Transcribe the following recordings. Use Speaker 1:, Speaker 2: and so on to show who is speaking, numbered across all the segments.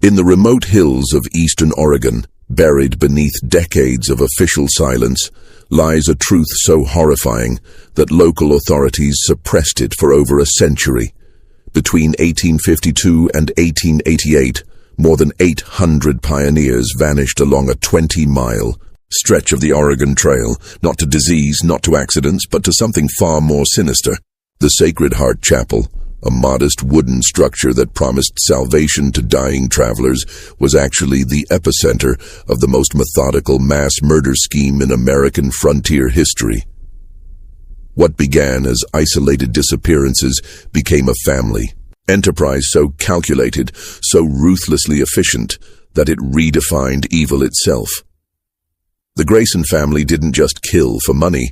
Speaker 1: In the remote hills of eastern Oregon, buried beneath decades of official silence, lies a truth so horrifying that local authorities suppressed it for over a century. Between 1852 and 1888, more than 800 pioneers vanished along a 20-mile stretch of the Oregon Trail, not to disease, not to accidents, but to something far more sinister. The Sacred Heart Chapel, a modest wooden structure that promised salvation to dying travelers, was actually the epicenter of the most methodical mass murder scheme in American frontier history. What began as isolated disappearances became a family enterprise so calculated, so ruthlessly efficient, that it redefined evil itself. The Grayson family didn't just kill for money.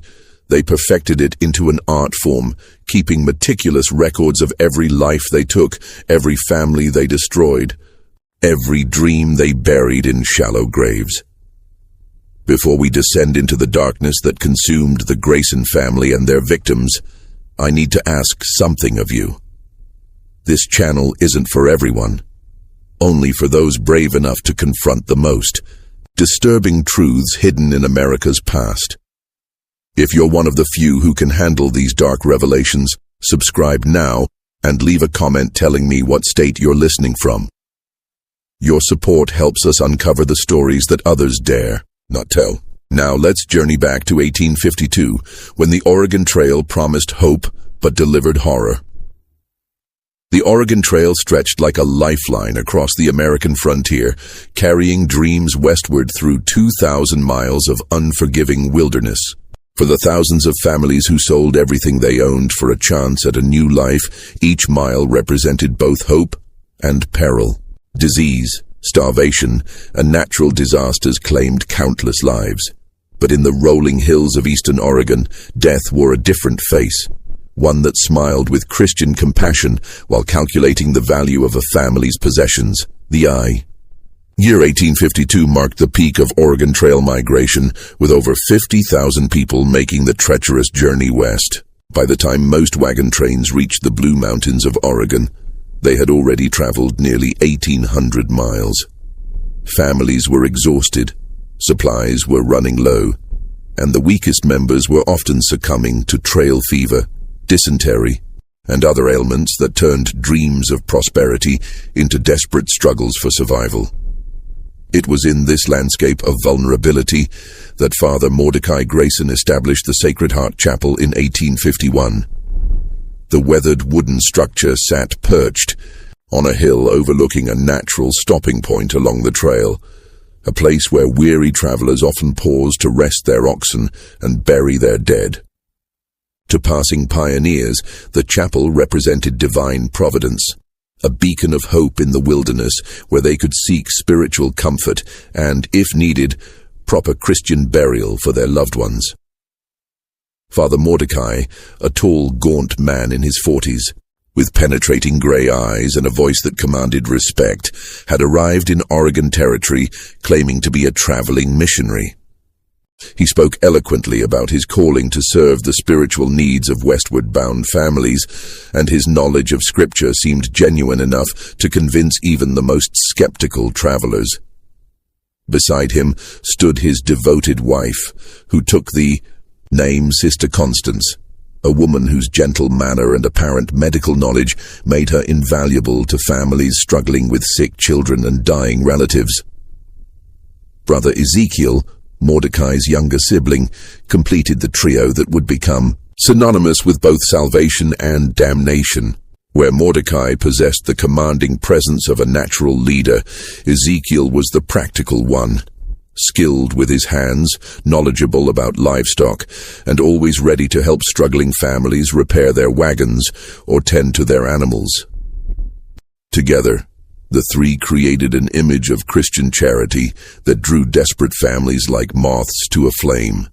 Speaker 1: They perfected it into an art form, keeping meticulous records of every life they took, every family they destroyed, every dream they buried in shallow graves. Before we descend into the darkness that consumed the Grayson family and their victims, I need to ask something of you. This channel isn't for everyone, only for those brave enough to confront the most disturbing truths hidden in America's past. If you're one of the few who can handle these dark revelations, subscribe now and leave a comment telling me what state you're listening from. Your support helps us uncover the stories that others dare not tell. Now let's journey back to 1852, when the Oregon Trail promised hope but delivered horror. The Oregon Trail stretched like a lifeline across the American frontier, carrying dreams westward through 2,000 miles of unforgiving wilderness. For the thousands of families who sold everything they owned for a chance at a new life, each mile represented both hope and peril. Disease, starvation, and natural disasters claimed countless lives. But in the rolling hills of eastern Oregon, death wore a different face. One that smiled with Christian compassion while calculating the value of a family's possessions, the eye. Year 1852 marked the peak of Oregon Trail migration, with over 50,000 people making the treacherous journey west. By the time most wagon trains reached the Blue Mountains of Oregon, they had already traveled nearly 1,800 miles. Families were exhausted, supplies were running low, and the weakest members were often succumbing to trail fever, dysentery, and other ailments that turned dreams of prosperity into desperate struggles for survival. It was in this landscape of vulnerability that Father Mordecai Grayson established the Sacred Heart Chapel in 1851. The weathered wooden structure sat perched on a hill overlooking a natural stopping point along the trail, a place where weary travelers often paused to rest their oxen and bury their dead. To passing pioneers, the chapel represented divine providence, a beacon of hope in the wilderness where they could seek spiritual comfort and, if needed, proper Christian burial for their loved ones. Father Mordecai, a tall, gaunt man in his 40s, with penetrating gray eyes and a voice that commanded respect, had arrived in Oregon territory claiming to be a traveling missionary. He spoke eloquently about his calling to serve the spiritual needs of westward-bound families, and his knowledge of Scripture seemed genuine enough to convince even the most skeptical travelers. Beside him stood his devoted wife, who took the name Sister Constance, a woman whose gentle manner and apparent medical knowledge made her invaluable to families struggling with sick children and dying relatives. Brother Ezekiel, Mordecai's younger sibling, completed the trio that would become synonymous with both salvation and damnation. Where Mordecai possessed the commanding presence of a natural leader, Ezekiel was the practical one, skilled with his hands, knowledgeable about livestock, and always ready to help struggling families repair their wagons or tend to their animals. Together, the three created an image of Christian charity that drew desperate families like moths to a flame.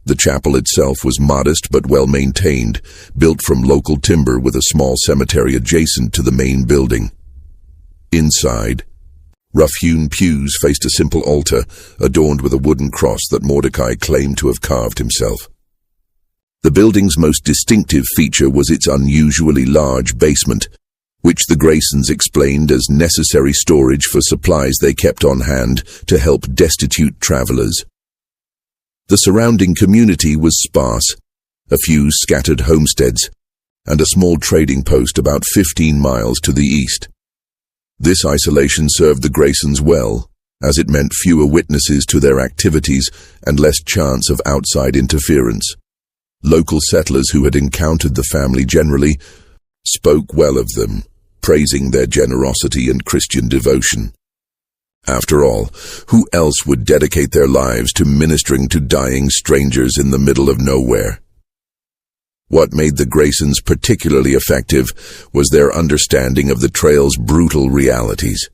Speaker 1: The chapel itself was modest but well-maintained, built from local timber with a small cemetery adjacent to the main building. Inside, rough-hewn pews faced a simple altar, adorned with a wooden cross that Mordecai claimed to have carved himself. The building's most distinctive feature was its unusually large basement, which the Graysons explained as necessary storage for supplies they kept on hand to help destitute travelers. The surrounding community was sparse, a few scattered homesteads, and a small trading post about 15 miles to the east. This isolation served the Graysons well, as it meant fewer witnesses to their activities and less chance of outside interference. Local settlers who had encountered the family generally spoke well of them, praising their generosity and Christian devotion. After all, who else would dedicate their lives to ministering to dying strangers in the middle of nowhere? What made the Graysons particularly effective was their understanding of the trail's brutal realities.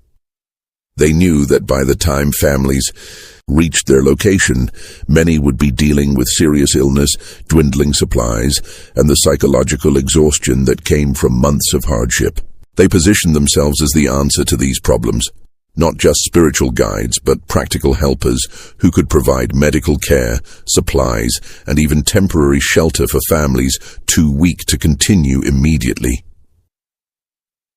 Speaker 1: They knew that by the time families reached their location, many would be dealing with serious illness, dwindling supplies, and the psychological exhaustion that came from months of hardship. They positioned themselves as the answer to these problems, not just spiritual guides, but practical helpers who could provide medical care, supplies, and even temporary shelter for families too weak to continue immediately.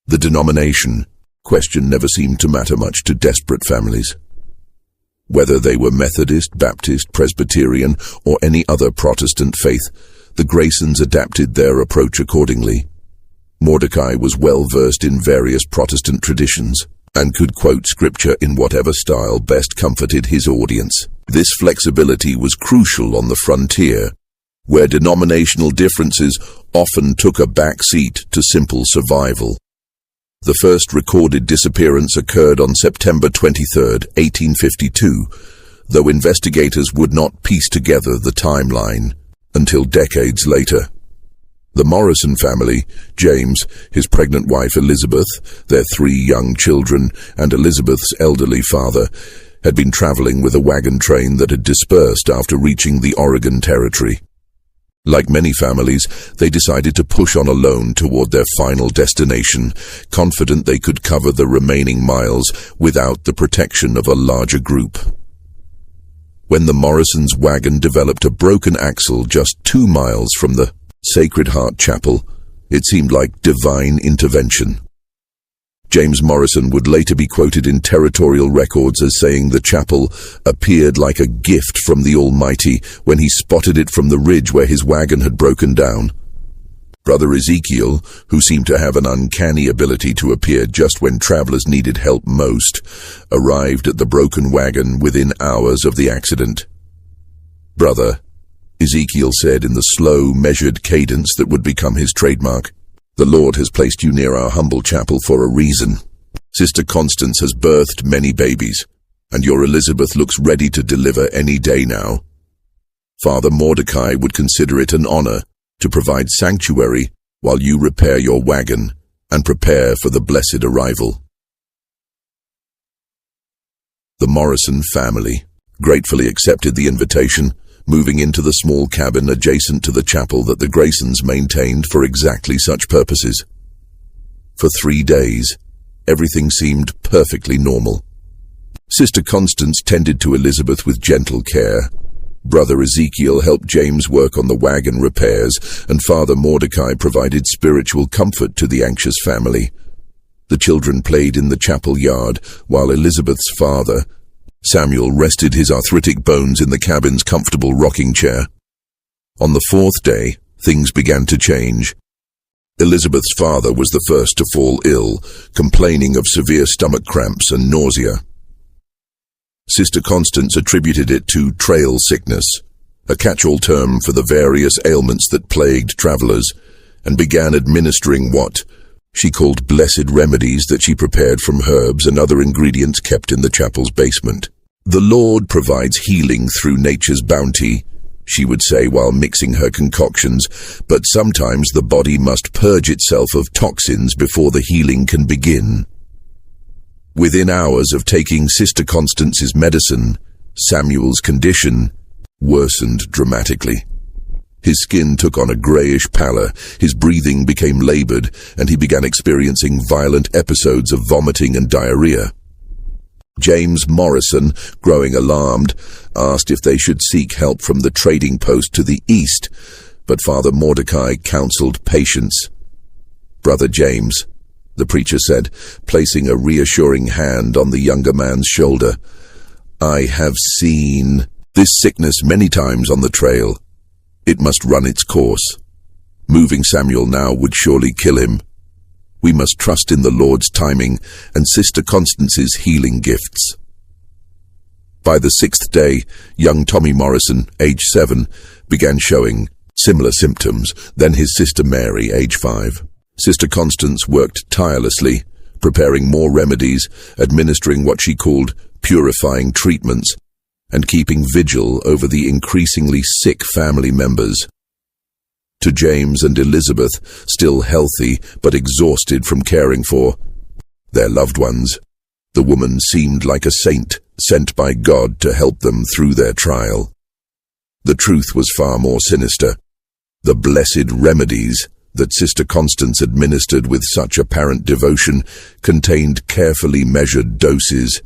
Speaker 1: The denomination question never seemed to matter much to desperate families. Whether they were Methodist, Baptist, Presbyterian, or any other Protestant faith, the Graysons adapted their approach accordingly. Mordecai was well versed in various Protestant traditions and could quote scripture in whatever style best comforted his audience. This flexibility was crucial on the frontier, where denominational differences often took a back seat to simple survival. The first recorded disappearance occurred on September 23, 1852, though investigators would not piece together the timeline until decades later. The Morrison family, James, his pregnant wife Elizabeth, their 3 young children, and Elizabeth's elderly father, had been traveling with a wagon train that had dispersed after reaching the Oregon Territory. Like many families, they decided to push on alone toward their final destination, confident they could cover the remaining miles without the protection of a larger group. When the Morrisons' wagon developed a broken axle just 2 miles from the Sacred Heart Chapel, it seemed like divine intervention. James Morrison would later be quoted in territorial records as saying the chapel appeared like a gift from the Almighty when he spotted it from the ridge where his wagon had broken down. Brother Ezekiel, who seemed to have an uncanny ability to appear just when travelers needed help most, arrived at the broken wagon within hours of the accident. "Brother," Ezekiel said in the slow, measured cadence that would become his trademark, "the Lord has placed you near our humble chapel for a reason. Sister Constance has birthed many babies, and your Elizabeth looks ready to deliver any day now. Father Mordecai would consider it an honor to provide sanctuary while you repair your wagon and prepare for the blessed arrival." The Morrison family gratefully accepted the invitation, moving into the small cabin adjacent to the chapel that the Graysons maintained for exactly such purposes. For 3 days, everything seemed perfectly normal. Sister Constance tended to Elizabeth with gentle care. Brother Ezekiel helped James work on the wagon repairs, and Father Mordecai provided spiritual comfort to the anxious family. The children played in the chapel yard, while Elizabeth's father, Samuel, rested his arthritic bones in the cabin's comfortable rocking chair. On the 4th day, things began to change. Elizabeth's father was the first to fall ill, complaining of severe stomach cramps and nausea. Sister Constance attributed it to trail sickness, a catch-all term for the various ailments that plagued travelers, and began administering what she called blessed remedies that she prepared from herbs and other ingredients kept in the chapel's basement. "The Lord provides healing through nature's bounty," she would say while mixing her concoctions, "but sometimes the body must purge itself of toxins before the healing can begin." Within hours of taking Sister Constance's medicine, Samuel's condition worsened dramatically. His skin took on a grayish pallor, his breathing became labored, and he began experiencing violent episodes of vomiting and diarrhea. James Morrison, growing alarmed, asked if they should seek help from the trading post to the east, but Father Mordecai counseled patience. "Brother James, the preacher said, placing a reassuring hand on the younger man's shoulder. "I have seen this sickness many times on the trail. It must run its course. Moving Samuel now would surely kill him. We must trust in the Lord's timing and Sister Constance's healing gifts." By the 6th day, young Tommy Morrison, age 7, began showing similar symptoms, then his sister Mary, age 5. Sister Constance worked tirelessly, preparing more remedies, administering what she called purifying treatments, and keeping vigil over the increasingly sick family members. To James and Elizabeth, still healthy but exhausted from caring for their loved ones, the woman seemed like a saint sent by God to help them through their trial. The truth was far more sinister. The blessed remedies that Sister Constance administered with such apparent devotion contained carefully measured doses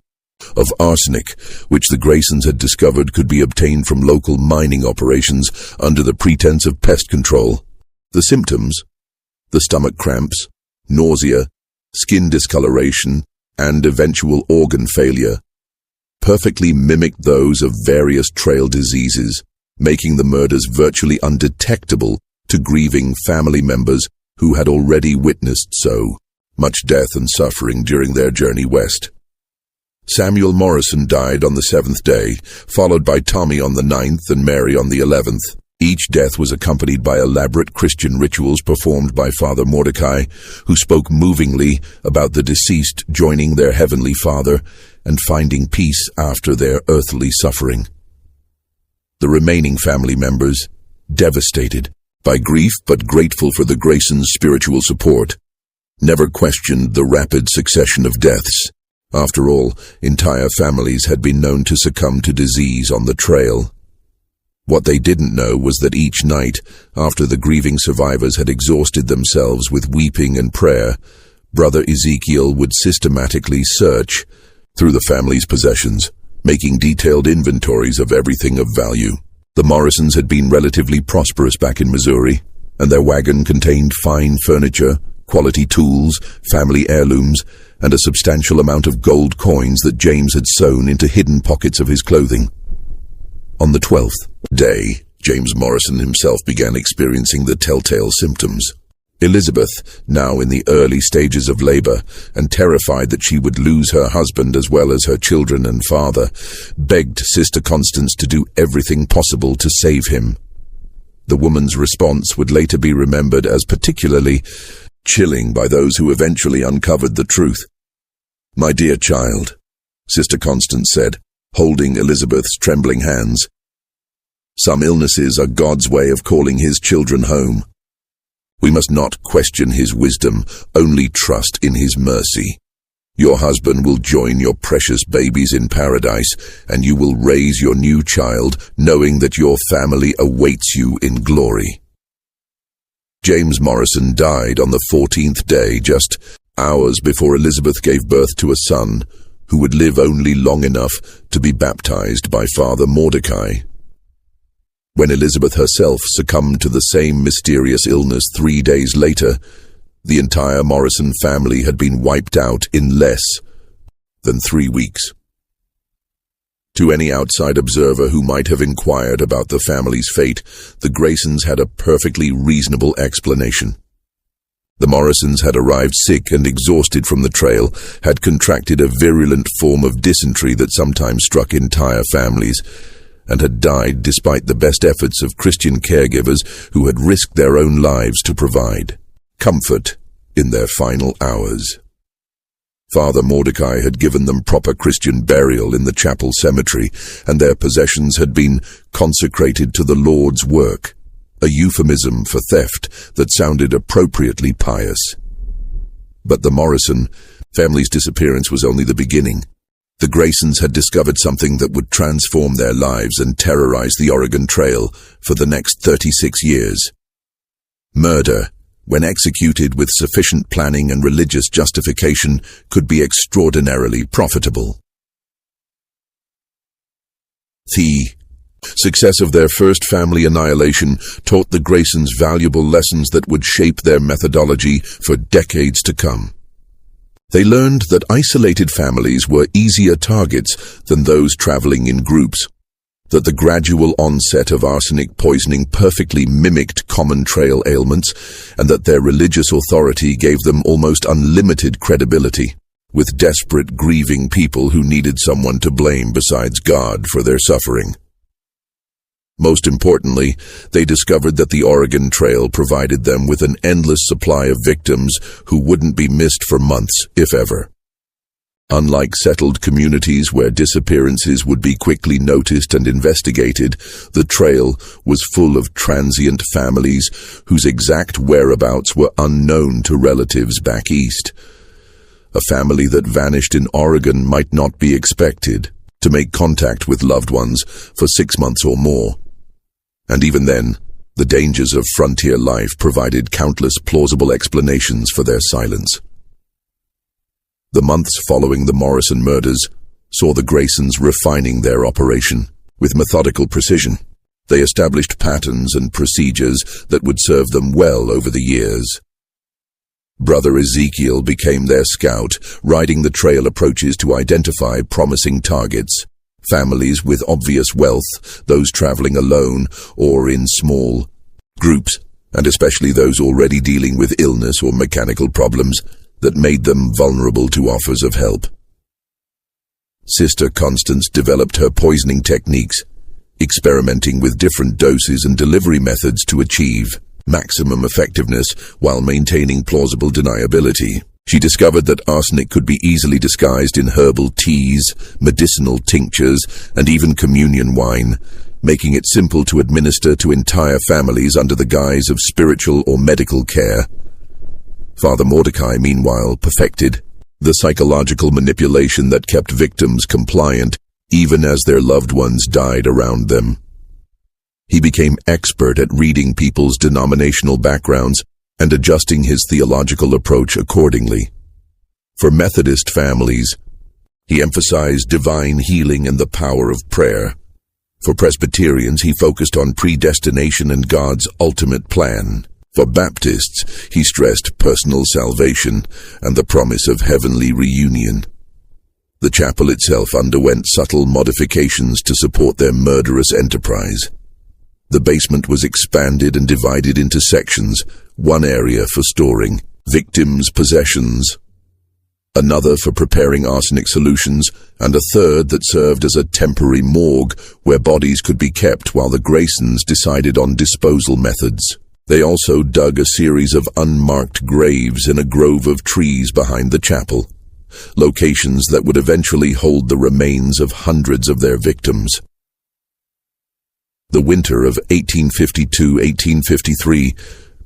Speaker 1: of arsenic, which the Graysons had discovered could be obtained from local mining operations under the pretense of pest control. The symptoms, the stomach cramps, nausea, skin discoloration, and eventual organ failure, perfectly mimicked those of various trail diseases, making the murders virtually undetectable to grieving family members who had already witnessed so much death and suffering during their journey west. Samuel Morrison died on the 7th day, followed by Tommy on the 9th and Mary on the 11th. Each death was accompanied by elaborate Christian rituals performed by Father Mordecai, who spoke movingly about the deceased joining their Heavenly Father and finding peace after their earthly suffering. The remaining family members, devastated by grief but grateful for the Graysons' spiritual support, never questioned the rapid succession of deaths. After all, entire families had been known to succumb to disease on the trail. What they didn't know was that each night, after the grieving survivors had exhausted themselves with weeping and prayer, Brother Ezekiel would systematically search through the family's possessions, making detailed inventories of everything of value. The Morrisons had been relatively prosperous back in Missouri, and their wagon contained fine furniture, quality tools, family heirlooms, and a substantial amount of gold coins that James had sewn into hidden pockets of his clothing. On the 12th day, James Morrison himself began experiencing the telltale symptoms. Elizabeth, now in the early stages of labor and terrified that she would lose her husband as well as her children and father, begged Sister Constance to do everything possible to save him. The woman's response would later be remembered as particularly chilling by those who eventually uncovered the truth. "My dear child," Sister Constance said, holding Elizabeth's trembling hands, "some illnesses are God's way of calling his children home. We must not question his wisdom, only trust in his mercy. Your husband will join your precious babies in paradise, and you will raise your new child, knowing that your family awaits you in glory." James Morrison died on the 14th day, just hours before Elizabeth gave birth to a son, who would live only long enough to be baptized by Father Mordecai. When Elizabeth herself succumbed to the same mysterious illness 3 days later, the entire Morrison family had been wiped out in less than 3 weeks. To any outside observer who might have inquired about the family's fate, the Graysons had a perfectly reasonable explanation. The Morrisons had arrived sick and exhausted from the trail, had contracted a virulent form of dysentery that sometimes struck entire families, and had died despite the best efforts of Christian caregivers who had risked their own lives to provide comfort in their final hours. Father Mordecai had given them proper Christian burial in the chapel cemetery, and their possessions had been consecrated to the Lord's work, a euphemism for theft that sounded appropriately pious. But the Morrison family's disappearance was only the beginning. The Graysons had discovered something that would transform their lives and terrorize the Oregon Trail for the next 36 years. Murder, when executed with sufficient planning and religious justification, could be extraordinarily profitable. The success of their first family annihilation taught the Graysons valuable lessons that would shape their methodology for decades to come. They learned that isolated families were easier targets than those traveling in groups, that the gradual onset of arsenic poisoning perfectly mimicked common trail ailments, and that their religious authority gave them almost unlimited credibility, with desperate, grieving people who needed someone to blame besides God for their suffering. Most importantly, they discovered that the Oregon Trail provided them with an endless supply of victims who wouldn't be missed for months, if ever. Unlike settled communities where disappearances would be quickly noticed and investigated, the trail was full of transient families whose exact whereabouts were unknown to relatives back east. A family that vanished in Oregon might not be expected to make contact with loved ones for 6 months or more. And even then, the dangers of frontier life provided countless plausible explanations for their silence. The months following the Morrison murders saw the Graysons refining their operation with methodical precision. They established patterns and procedures that would serve them well over the years. Brother Ezekiel became their scout, riding the trail approaches to identify promising targets. Families with obvious wealth, those traveling alone or in small groups, and especially those already dealing with illness or mechanical problems that made them vulnerable to offers of help. Sister Constance developed her poisoning techniques, experimenting with different doses and delivery methods to achieve maximum effectiveness while maintaining plausible deniability. She discovered that arsenic could be easily disguised in herbal teas, medicinal tinctures, and even communion wine, making it simple to administer to entire families under the guise of spiritual or medical care. Father Mordecai, meanwhile, perfected the psychological manipulation that kept victims compliant even as their loved ones died around them. He became expert at reading people's denominational backgrounds and adjusting his theological approach accordingly. For Methodist families, he emphasized divine healing and the power of prayer. For Presbyterians, he focused on predestination and God's ultimate plan. For Baptists, he stressed personal salvation and the promise of heavenly reunion. The chapel itself underwent subtle modifications to support their murderous enterprise. The basement was expanded and divided into sections, one area for storing victims' possessions, another for preparing arsenic solutions, and a third that served as a temporary morgue where bodies could be kept while the Graysons decided on disposal methods. They also dug a series of unmarked graves in a grove of trees behind the chapel, locations that would eventually hold the remains of hundreds of their victims. The winter of 1852-1853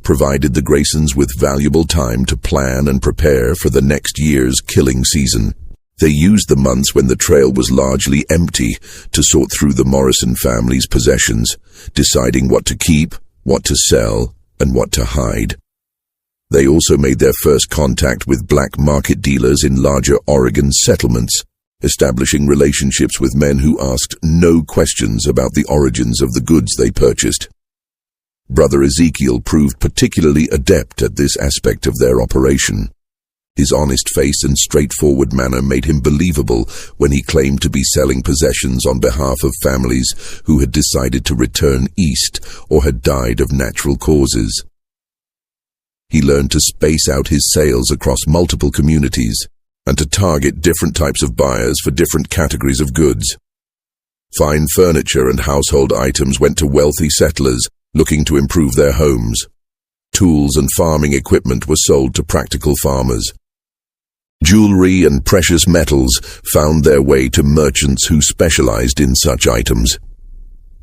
Speaker 1: provided the Graysons with valuable time to plan and prepare for the next year's killing season. They used the months when the trail was largely empty to sort through the Morrison family's possessions, deciding what to keep, what to sell, and what to hide. They also made their first contact with black market dealers in larger Oregon settlements, establishing relationships with men who asked no questions about the origins of the goods they purchased. Brother Ezekiel proved particularly adept at this aspect of their operation. His honest face and straightforward manner made him believable when he claimed to be selling possessions on behalf of families who had decided to return east or had died of natural causes. He learned to space out his sales across multiple communities and to target different types of buyers for different categories of goods. Fine furniture and household items went to wealthy settlers looking to improve their homes. Tools and farming equipment were sold to practical farmers. Jewelry and precious metals found their way to merchants who specialized in such items.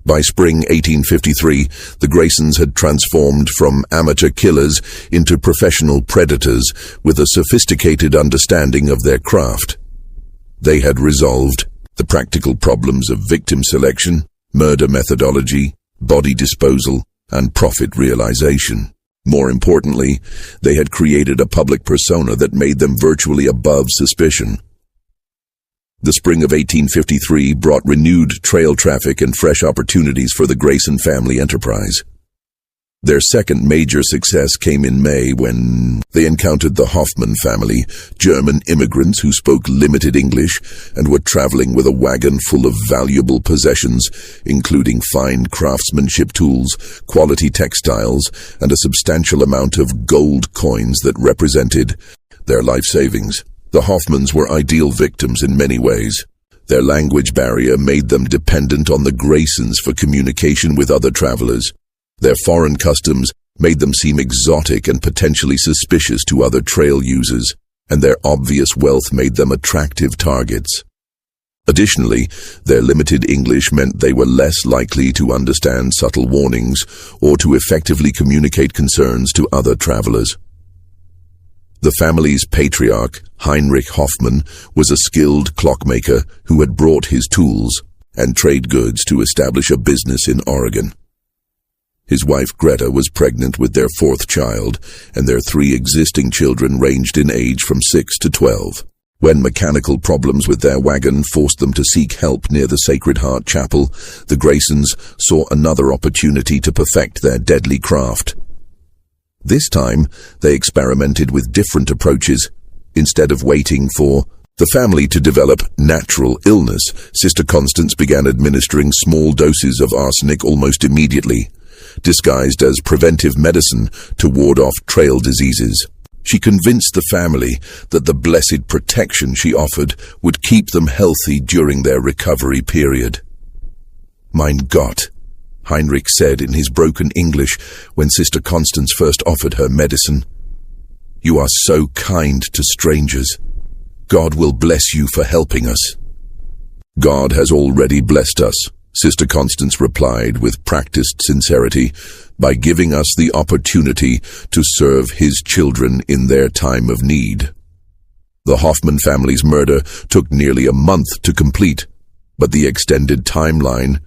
Speaker 1: By spring 1853, the Graysons had transformed from amateur killers into professional predators with a sophisticated understanding of their craft. They had resolved the practical problems of victim selection, murder methodology, body disposal, and profit realization. More importantly, they had created a public persona that made them virtually above suspicion. The spring of 1853 brought renewed trail traffic and fresh opportunities for the Grayson family enterprise. Their second major success came in May when they encountered the Hoffman family, German immigrants who spoke limited English and were traveling with a wagon full of valuable possessions, including fine craftsmanship tools, quality textiles, and a substantial amount of gold coins that represented their life savings. The Hoffmans were ideal victims in many ways. Their language barrier made them dependent on the Graysons for communication with other travelers. Their foreign customs made them seem exotic and potentially suspicious to other trail users, and their obvious wealth made them attractive targets. Additionally, their limited English meant they were less likely to understand subtle warnings or to effectively communicate concerns to other travelers. The family's patriarch, Heinrich Hoffmann, was a skilled clockmaker who had brought his tools and trade goods to establish a business in Oregon. His wife Greta was pregnant with their fourth child, and their 3 existing children ranged in age from 6 to 12. When mechanical problems with their wagon forced them to seek help near the Sacred Heart Chapel, the Graysons saw another opportunity to perfect their deadly craft. This time, they experimented with different approaches. Instead of waiting for the family to develop natural illness, Sister Constance began administering small doses of arsenic almost immediately, disguised as preventive medicine to ward off trail diseases. She convinced the family that the blessed protection she offered would keep them healthy during their recovery period. "Mein Gott," Heinrich said in his broken English when Sister Constance first offered her medicine. "You are so kind to strangers. God will bless you for helping us." "God has already blessed us," Sister Constance replied with practiced sincerity, "by giving us the opportunity to serve His children in their time of need." The Hoffman family's murder took nearly a month to complete, but the extended timeline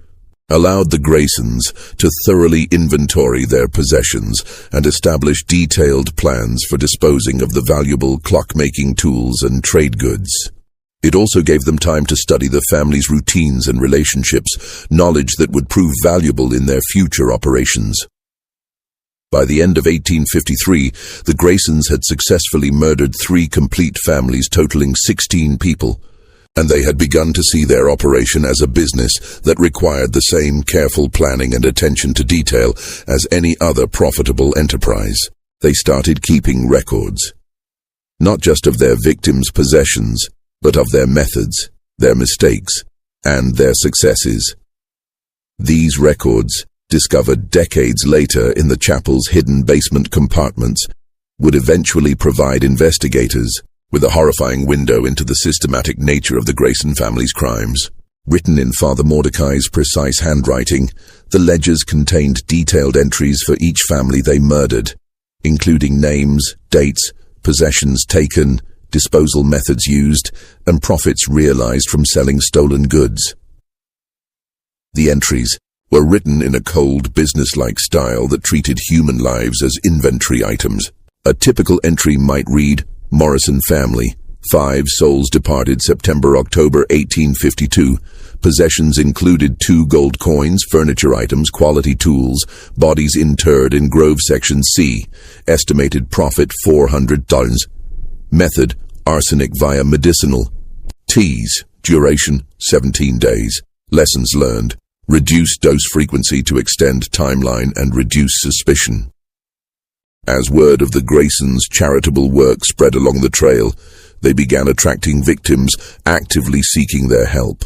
Speaker 1: allowed the Graysons to thoroughly inventory their possessions and establish detailed plans for disposing of the valuable clockmaking tools and trade goods. It also gave them time to study the family's routines and relationships, knowledge that would prove valuable in their future operations. By the end of 1853, the Graysons had successfully murdered 3 complete families totaling 16 people, and they had begun to see their operation as a business that required the same careful planning and attention to detail as any other profitable enterprise. They started keeping records, not just of their victims' possessions, but of their methods, their mistakes, and their successes. These records, discovered decades later in the chapel's hidden basement compartments, would eventually provide investigators with a horrifying window into the systematic nature of the Grayson family's crimes. Written in Father Mordecai's precise handwriting, the ledgers contained detailed entries for each family they murdered, including names, dates, possessions taken, disposal methods used, and profits realized from selling stolen goods. The entries were written in a cold, business-like style that treated human lives as inventory items. A typical entry might read, "Morrison family, 5 souls departed September-October 1852. Possessions included 2 gold coins, furniture items, quality tools, bodies interred in Grove Section C. Estimated profit $400. Method, arsenic via medicinal teas. Duration, 17 days. Lessons learned, reduce dose frequency to extend timeline and reduce suspicion." As word of the Graysons' charitable work spread along the trail, they began attracting victims actively seeking their help.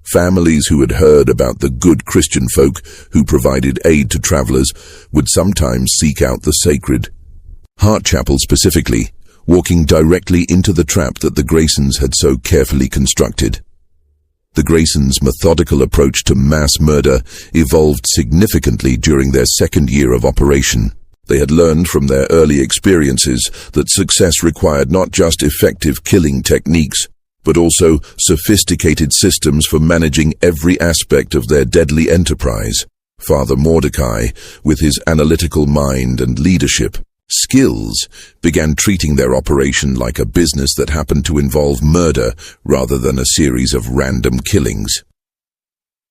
Speaker 1: Families who had heard about the good Christian folk who provided aid to travelers would sometimes seek out the Sacred Heart Chapel specifically, walking directly into the trap that the Graysons had so carefully constructed. The Graysons' methodical approach to mass murder evolved significantly during their second year of operation. They had learned from their early experiences that success required not just effective killing techniques, but also sophisticated systems for managing every aspect of their deadly enterprise. Father Mordecai, with his analytical mind and leadership skills, began treating their operation like a business that happened to involve murder rather than a series of random killings.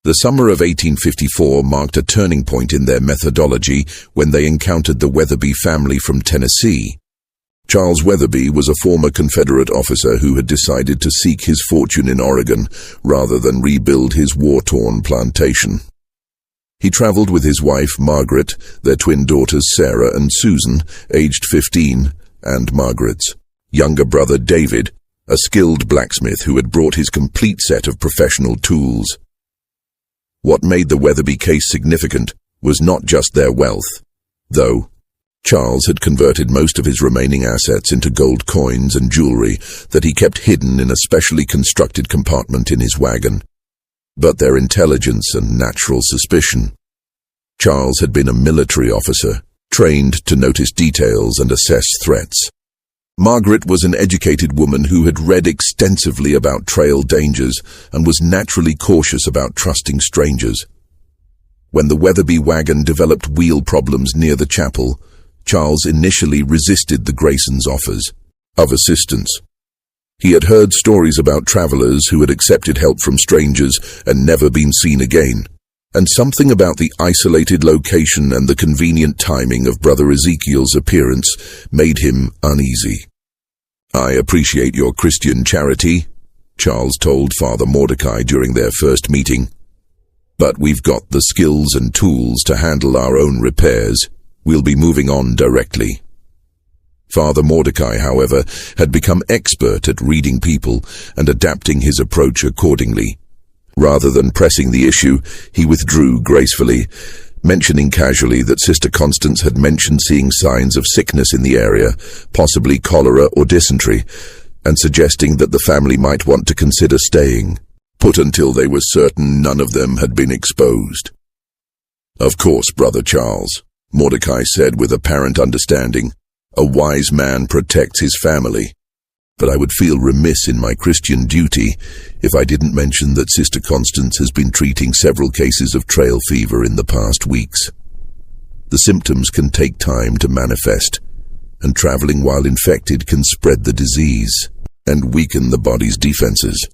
Speaker 1: The summer of 1854 marked a turning point in their methodology when they encountered the Weatherby family from Tennessee. Charles Weatherby was a former Confederate officer who had decided to seek his fortune in Oregon rather than rebuild his war-torn plantation. He traveled with his wife, Margaret, their twin daughters, Sarah and Susan, aged 15, and Margaret's younger brother, David, a skilled blacksmith who had brought his complete set of professional tools. What made the Weatherby case significant was not just their wealth, though. Charles had converted most of his remaining assets into gold coins and jewelry that he kept hidden in a specially constructed compartment in his wagon. But their intelligence and natural suspicion. Charles had been a military officer, trained to notice details and assess threats. Margaret was an educated woman who had read extensively about trail dangers and was naturally cautious about trusting strangers. When the Weatherby wagon developed wheel problems near the chapel, Charles initially resisted the Graysons' offers of assistance. He had heard stories about travelers who had accepted help from strangers and never been seen again, and something about the isolated location and the convenient timing of Brother Ezekiel's appearance made him uneasy. "I appreciate your Christian charity," Charles told Father Mordecai during their first meeting, "but we've got the skills and tools to handle our own repairs. We'll be moving on directly." Father Mordecai, however, had become expert at reading people and adapting his approach accordingly. Rather than pressing the issue, he withdrew gracefully, mentioning casually that Sister Constance had mentioned seeing signs of sickness in the area, possibly cholera or dysentery, and suggesting that the family might want to consider staying, put until they were certain none of them had been exposed. "Of course, Brother Charles," Mordecai said with apparent understanding. "A wise man protects his family. But I would feel remiss in my Christian duty if I didn't mention that Sister Constance has been treating several cases of trail fever in the past weeks. The symptoms can take time to manifest, and traveling while infected can spread the disease and weaken the body's defenses."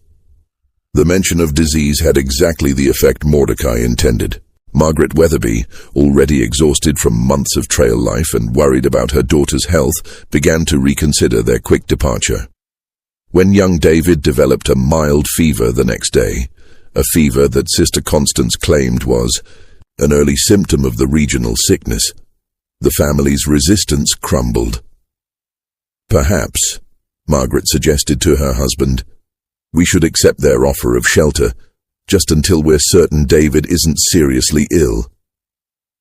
Speaker 1: The mention of disease had exactly the effect Mordecai intended. Margaret Weatherby, already exhausted from months of trail life and worried about her daughter's health, began to reconsider their quick departure. When young David developed a mild fever the next day, a fever that Sister Constance claimed was an early symptom of the regional sickness, the family's resistance crumbled. "Perhaps," Margaret suggested to her husband, "we should accept their offer of shelter, just until we're certain David isn't seriously ill."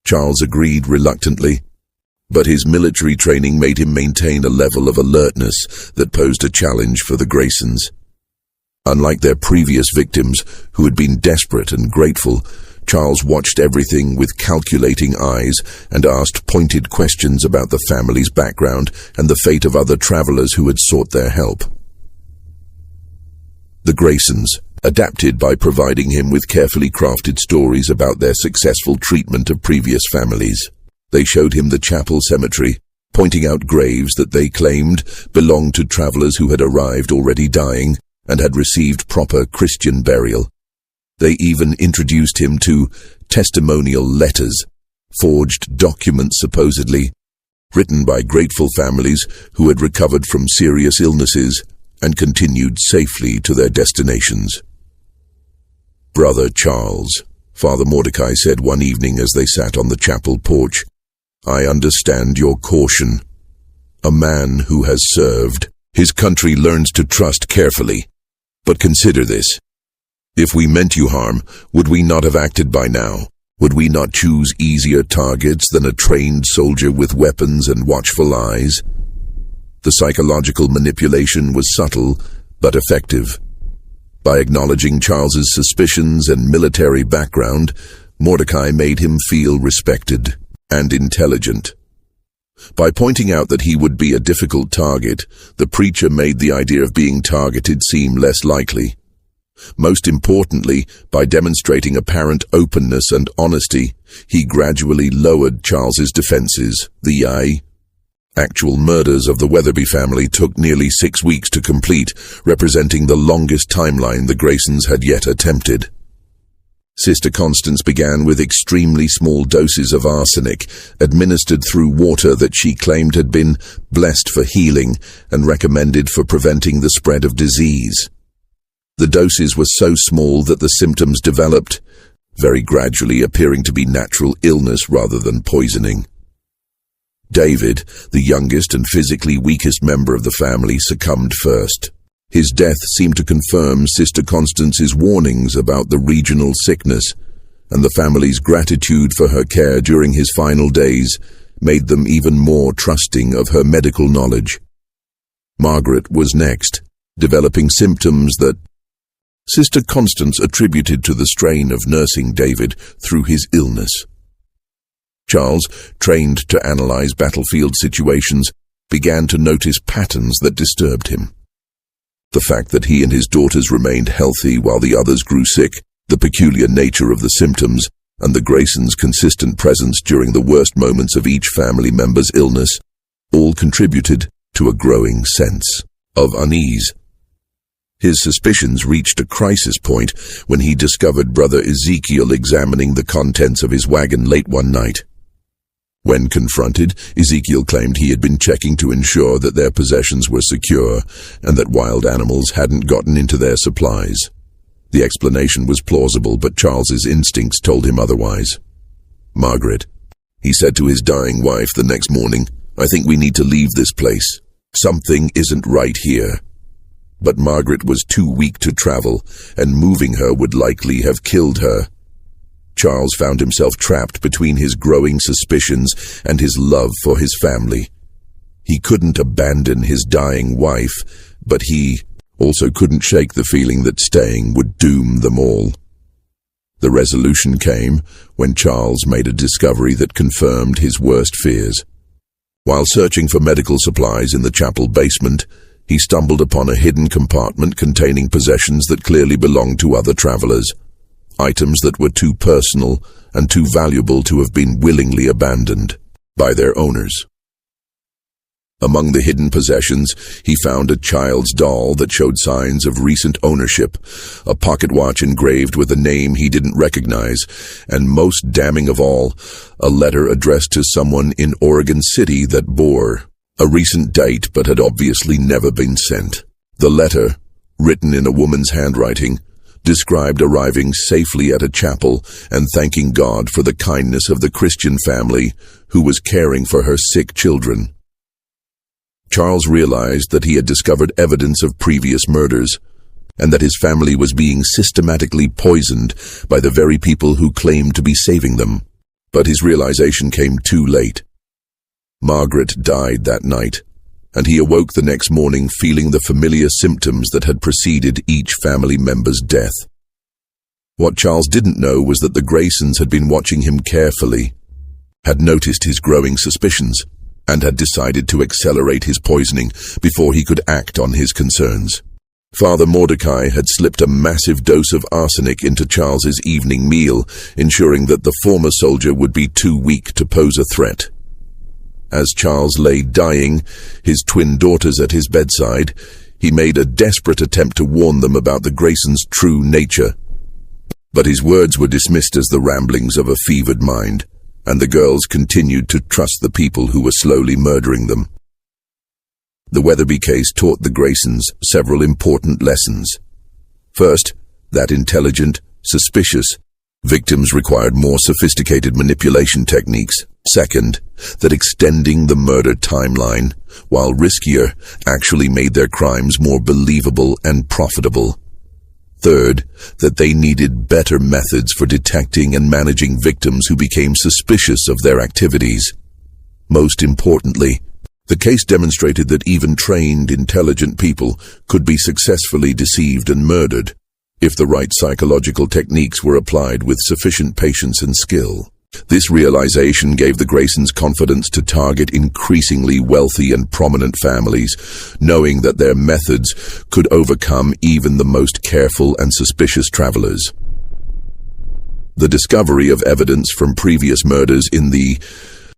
Speaker 1: Charles agreed reluctantly, but his military training made him maintain a level of alertness that posed a challenge for the Graysons. Unlike their previous victims, who had been desperate and grateful, Charles watched everything with calculating eyes and asked pointed questions about the family's background and the fate of other travelers who had sought their help. The Graysons adapted by providing him with carefully crafted stories about their successful treatment of previous families. They showed him the chapel cemetery, pointing out graves that they claimed belonged to travelers who had arrived already dying and had received proper Christian burial. They even introduced him to testimonial letters, forged documents supposedly, written by grateful families who had recovered from serious illnesses and continued safely to their destinations. "Brother Charles," Father Mordecai said one evening as they sat on the chapel porch, "I understand your caution. A man who has served his country learns to trust carefully. But consider this. If we meant you harm, would we not have acted by now? Would we not choose easier targets than a trained soldier with weapons and watchful eyes?" The psychological manipulation was subtle, but effective. By acknowledging Charles's suspicions and military background, Mordecai made him feel respected and intelligent. By pointing out that he would be a difficult target, the preacher made the idea of being targeted seem less likely. Most importantly, by demonstrating apparent openness and honesty, he gradually lowered Charles's defenses. The actual murders of the Weatherby family took nearly 6 weeks to complete, representing the longest timeline the Graysons had yet attempted. Sister Constance began with extremely small doses of arsenic, administered through water that she claimed had been blessed for healing and recommended for preventing the spread of disease. The doses were so small that the symptoms developed, very gradually appearing to be natural illness rather than poisoning. David, the youngest and physically weakest member of the family, succumbed first. His death seemed to confirm Sister Constance's warnings about the regional sickness, and the family's gratitude for her care during his final days made them even more trusting of her medical knowledge. Margaret was next, developing symptoms that Sister Constance attributed to the strain of nursing David through his illness. Charles, trained to analyze battlefield situations, began to notice patterns that disturbed him. The fact that he and his daughters remained healthy while the others grew sick, the peculiar nature of the symptoms, and the Graysons' consistent presence during the worst moments of each family member's illness, all contributed to a growing sense of unease. His suspicions reached a crisis point when he discovered Brother Ezekiel examining the contents of his wagon late one night. When confronted, Ezekiel claimed he had been checking to ensure that their possessions were secure and that wild animals hadn't gotten into their supplies. The explanation was plausible, but Charles's instincts told him otherwise. "Margaret," he said to his dying wife the next morning, "I think we need to leave this place. Something isn't right here." But Margaret was too weak to travel, and moving her would likely have killed her. Charles found himself trapped between his growing suspicions and his love for his family. He couldn't abandon his dying wife, but he also couldn't shake the feeling that staying would doom them all. The resolution came when Charles made a discovery that confirmed his worst fears. While searching for medical supplies in the chapel basement, he stumbled upon a hidden compartment containing possessions that clearly belonged to other travelers. Items that were too personal and too valuable to have been willingly abandoned by their owners. Among the hidden possessions, he found a child's doll that showed signs of recent ownership, a pocket watch engraved with a name he didn't recognize, and most damning of all, a letter addressed to someone in Oregon City that bore a recent date but had obviously never been sent. The letter, written in a woman's handwriting, described arriving safely at a chapel and thanking God for the kindness of the Christian family who was caring for her sick children. Charles realized that he had discovered evidence of previous murders, and that his family was being systematically poisoned by the very people who claimed to be saving them. But his realization came too late. Margaret died that night, and he awoke the next morning feeling the familiar symptoms that had preceded each family member's death. What Charles didn't know was that the Graysons had been watching him carefully, had noticed his growing suspicions, and had decided to accelerate his poisoning before he could act on his concerns. Father Mordecai had slipped a massive dose of arsenic into Charles's evening meal, ensuring that the former soldier would be too weak to pose a threat. As Charles lay dying, his twin daughters at his bedside, he made a desperate attempt to warn them about the Graysons' true nature. But his words were dismissed as the ramblings of a fevered mind, and the girls continued to trust the people who were slowly murdering them. The Weatherby case taught the Graysons several important lessons. First, that intelligent, suspicious victims required more sophisticated manipulation techniques. Second, that extending the murder timeline, while riskier, actually made their crimes more believable and profitable. Third, that they needed better methods for detecting and managing victims who became suspicious of their activities. Most importantly, the case demonstrated that even trained, intelligent people could be successfully deceived and murdered if the right psychological techniques were applied with sufficient patience and skill. This realization gave the Graysons confidence to target increasingly wealthy and prominent families, knowing that their methods could overcome even the most careful and suspicious travelers. The discovery of evidence from previous murders in the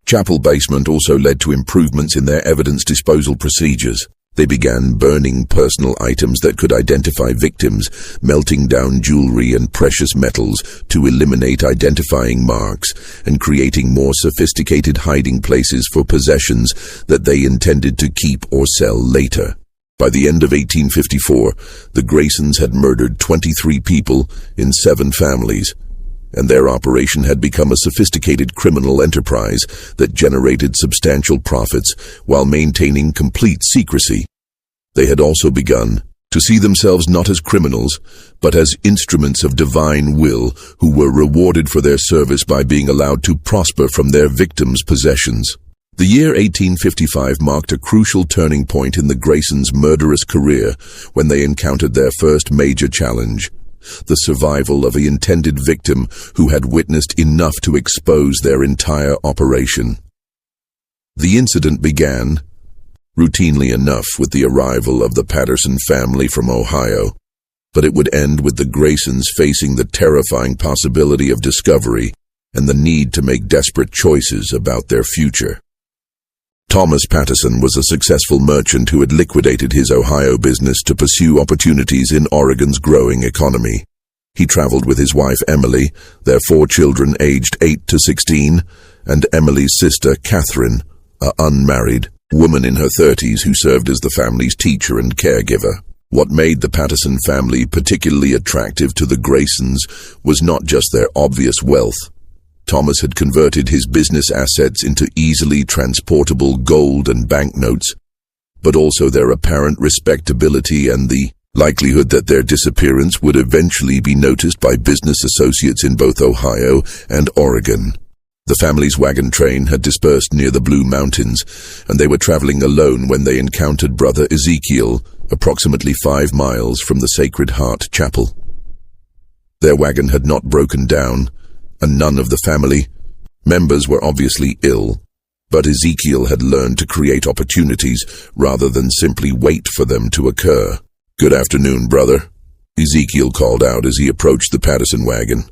Speaker 1: chapel basement also led to improvements in their evidence disposal procedures. They began burning personal items that could identify victims, melting down jewelry and precious metals to eliminate identifying marks, and creating more sophisticated hiding places for possessions that they intended to keep or sell later. By the end of 1854, the Graysons had murdered 23 people in 7 families, and their operation had become a sophisticated criminal enterprise that generated substantial profits while maintaining complete secrecy. They had also begun to see themselves not as criminals, but as instruments of divine will who were rewarded for their service by being allowed to prosper from their victims' possessions. The year 1855 marked a crucial turning point in the Graysons' murderous career when they encountered their first major challenge: the survival of an intended victim who had witnessed enough to expose their entire operation. The incident began, routinely enough, with the arrival of the Patterson family from Ohio, but it would end with the Graysons facing the terrifying possibility of discovery and the need to make desperate choices about their future. Thomas Patterson was a successful merchant who had liquidated his Ohio business to pursue opportunities in Oregon's growing economy. He traveled with his wife Emily, their 4 children aged 8 to 16, and Emily's sister Catherine, an unmarried woman in her 30s who served as the family's teacher and caregiver. What made the Patterson family particularly attractive to the Graysons was not just their obvious wealth. Thomas had converted his business assets into easily transportable gold and banknotes, but also their apparent respectability and the likelihood that their disappearance would eventually be noticed by business associates in both Ohio and Oregon. The family's wagon train had dispersed near the Blue Mountains, and they were traveling alone when they encountered Brother Ezekiel, approximately 5 miles from the Sacred Heart Chapel. Their wagon had not broken down, and none of the family members were obviously ill, but Ezekiel had learned to create opportunities rather than simply wait for them to occur. "Good afternoon, brother," Ezekiel called out as he approached the Patterson wagon.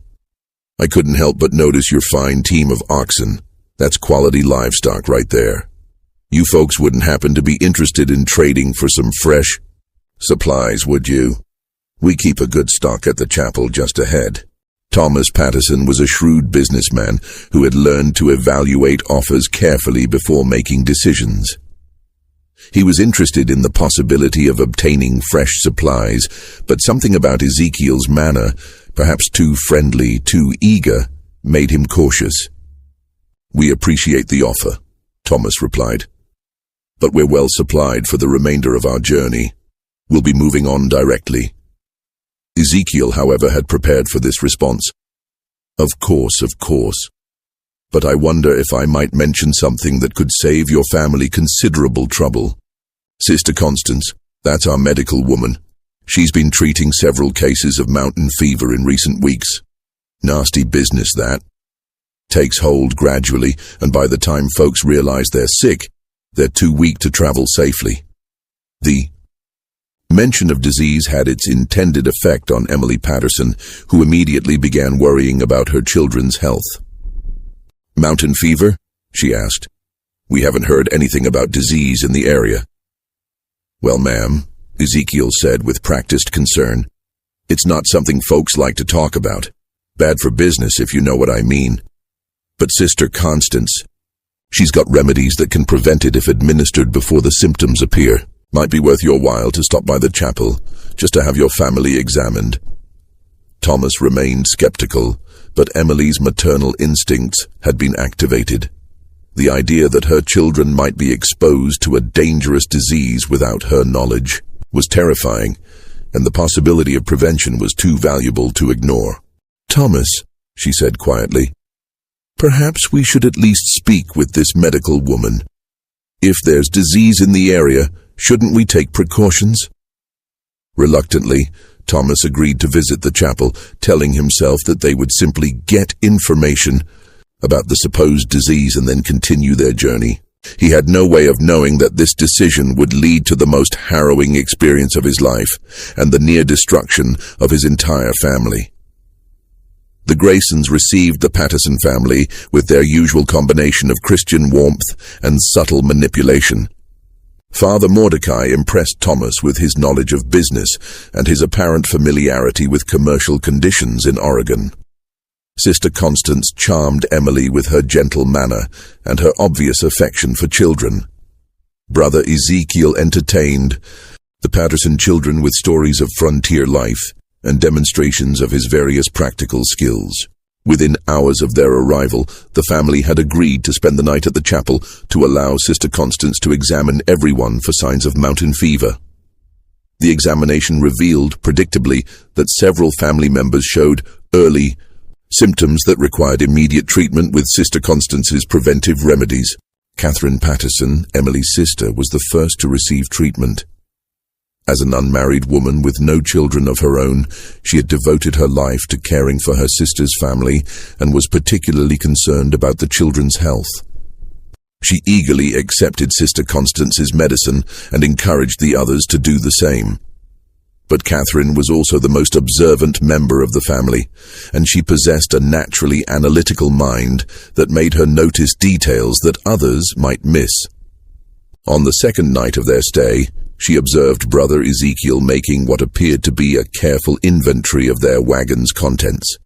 Speaker 1: "I couldn't help but notice your fine team of oxen. That's quality livestock right there. You folks wouldn't happen to be interested in trading for some fresh supplies, would you? We keep a good stock at the chapel just ahead." Thomas Patterson was a shrewd businessman who had learned to evaluate offers carefully before making decisions. He was interested in the possibility of obtaining fresh supplies, but something about Ezekiel's manner, perhaps too friendly, too eager, made him cautious. "We appreciate the offer," Thomas replied, "but we're well supplied for the remainder of our journey. We'll be moving on directly." Ezekiel, however, had prepared for this response. Of course. But I wonder if I might mention something that could save your family considerable trouble. Sister Constance, that's our medical woman. She's been treating several cases of mountain fever in recent weeks. Nasty business, that. Takes hold gradually, and by the time folks realize they're sick, they're too weak to travel safely. The mention of disease had its intended effect on Emily Patterson, who immediately began worrying about her children's health. "Mountain fever?" she asked. "We haven't heard anything about disease in the area." "Well, ma'am," Ezekiel said with practiced concern, "it's not something folks like to talk about. Bad for business, if you know what I mean. But Sister Constance, she's got remedies that can prevent it if administered before the symptoms appear. Might be worth your while to stop by the chapel, just to have your family examined." Thomas remained skeptical, but Emily's maternal instincts had been activated. The idea that her children might be exposed to a dangerous disease without her knowledge was terrifying, and the possibility of prevention was too valuable to ignore. "Thomas," she said quietly, "perhaps we should at least speak with this medical woman. If there's disease in the area, shouldn't we take precautions?" Reluctantly, Thomas agreed to visit the chapel, telling himself that they would simply get information about the supposed disease and then continue their journey. He had no way of knowing that this decision would lead to the most harrowing experience of his life and the near destruction of his entire family. The Graysons received the Patterson family with their usual combination of Christian warmth and subtle manipulation. Father Mordecai impressed Thomas with his knowledge of business and his apparent familiarity with commercial conditions in Oregon. Sister Constance charmed Emily with her gentle manner and her obvious affection for children. Brother Ezekiel entertained the Patterson children with stories of frontier life and demonstrations of his various practical skills. Within hours of their arrival, the family had agreed to spend the night at the chapel to allow Sister Constance to examine everyone for signs of mountain fever. The examination revealed, predictably, that several family members showed early symptoms that required immediate treatment with Sister Constance's preventive remedies. Catherine Patterson, Emily's sister, was the first to receive treatment. As an unmarried woman with no children of her own, she had devoted her life to caring for her sister's family and was particularly concerned about the children's health. She eagerly accepted Sister Constance's medicine and encouraged the others to do the same. But Catherine was also the most observant member of the family, and she possessed a naturally analytical mind that made her notice details that others might miss. On the second night of their stay, she observed Brother Ezekiel making what appeared to be a careful inventory of their wagon's contents.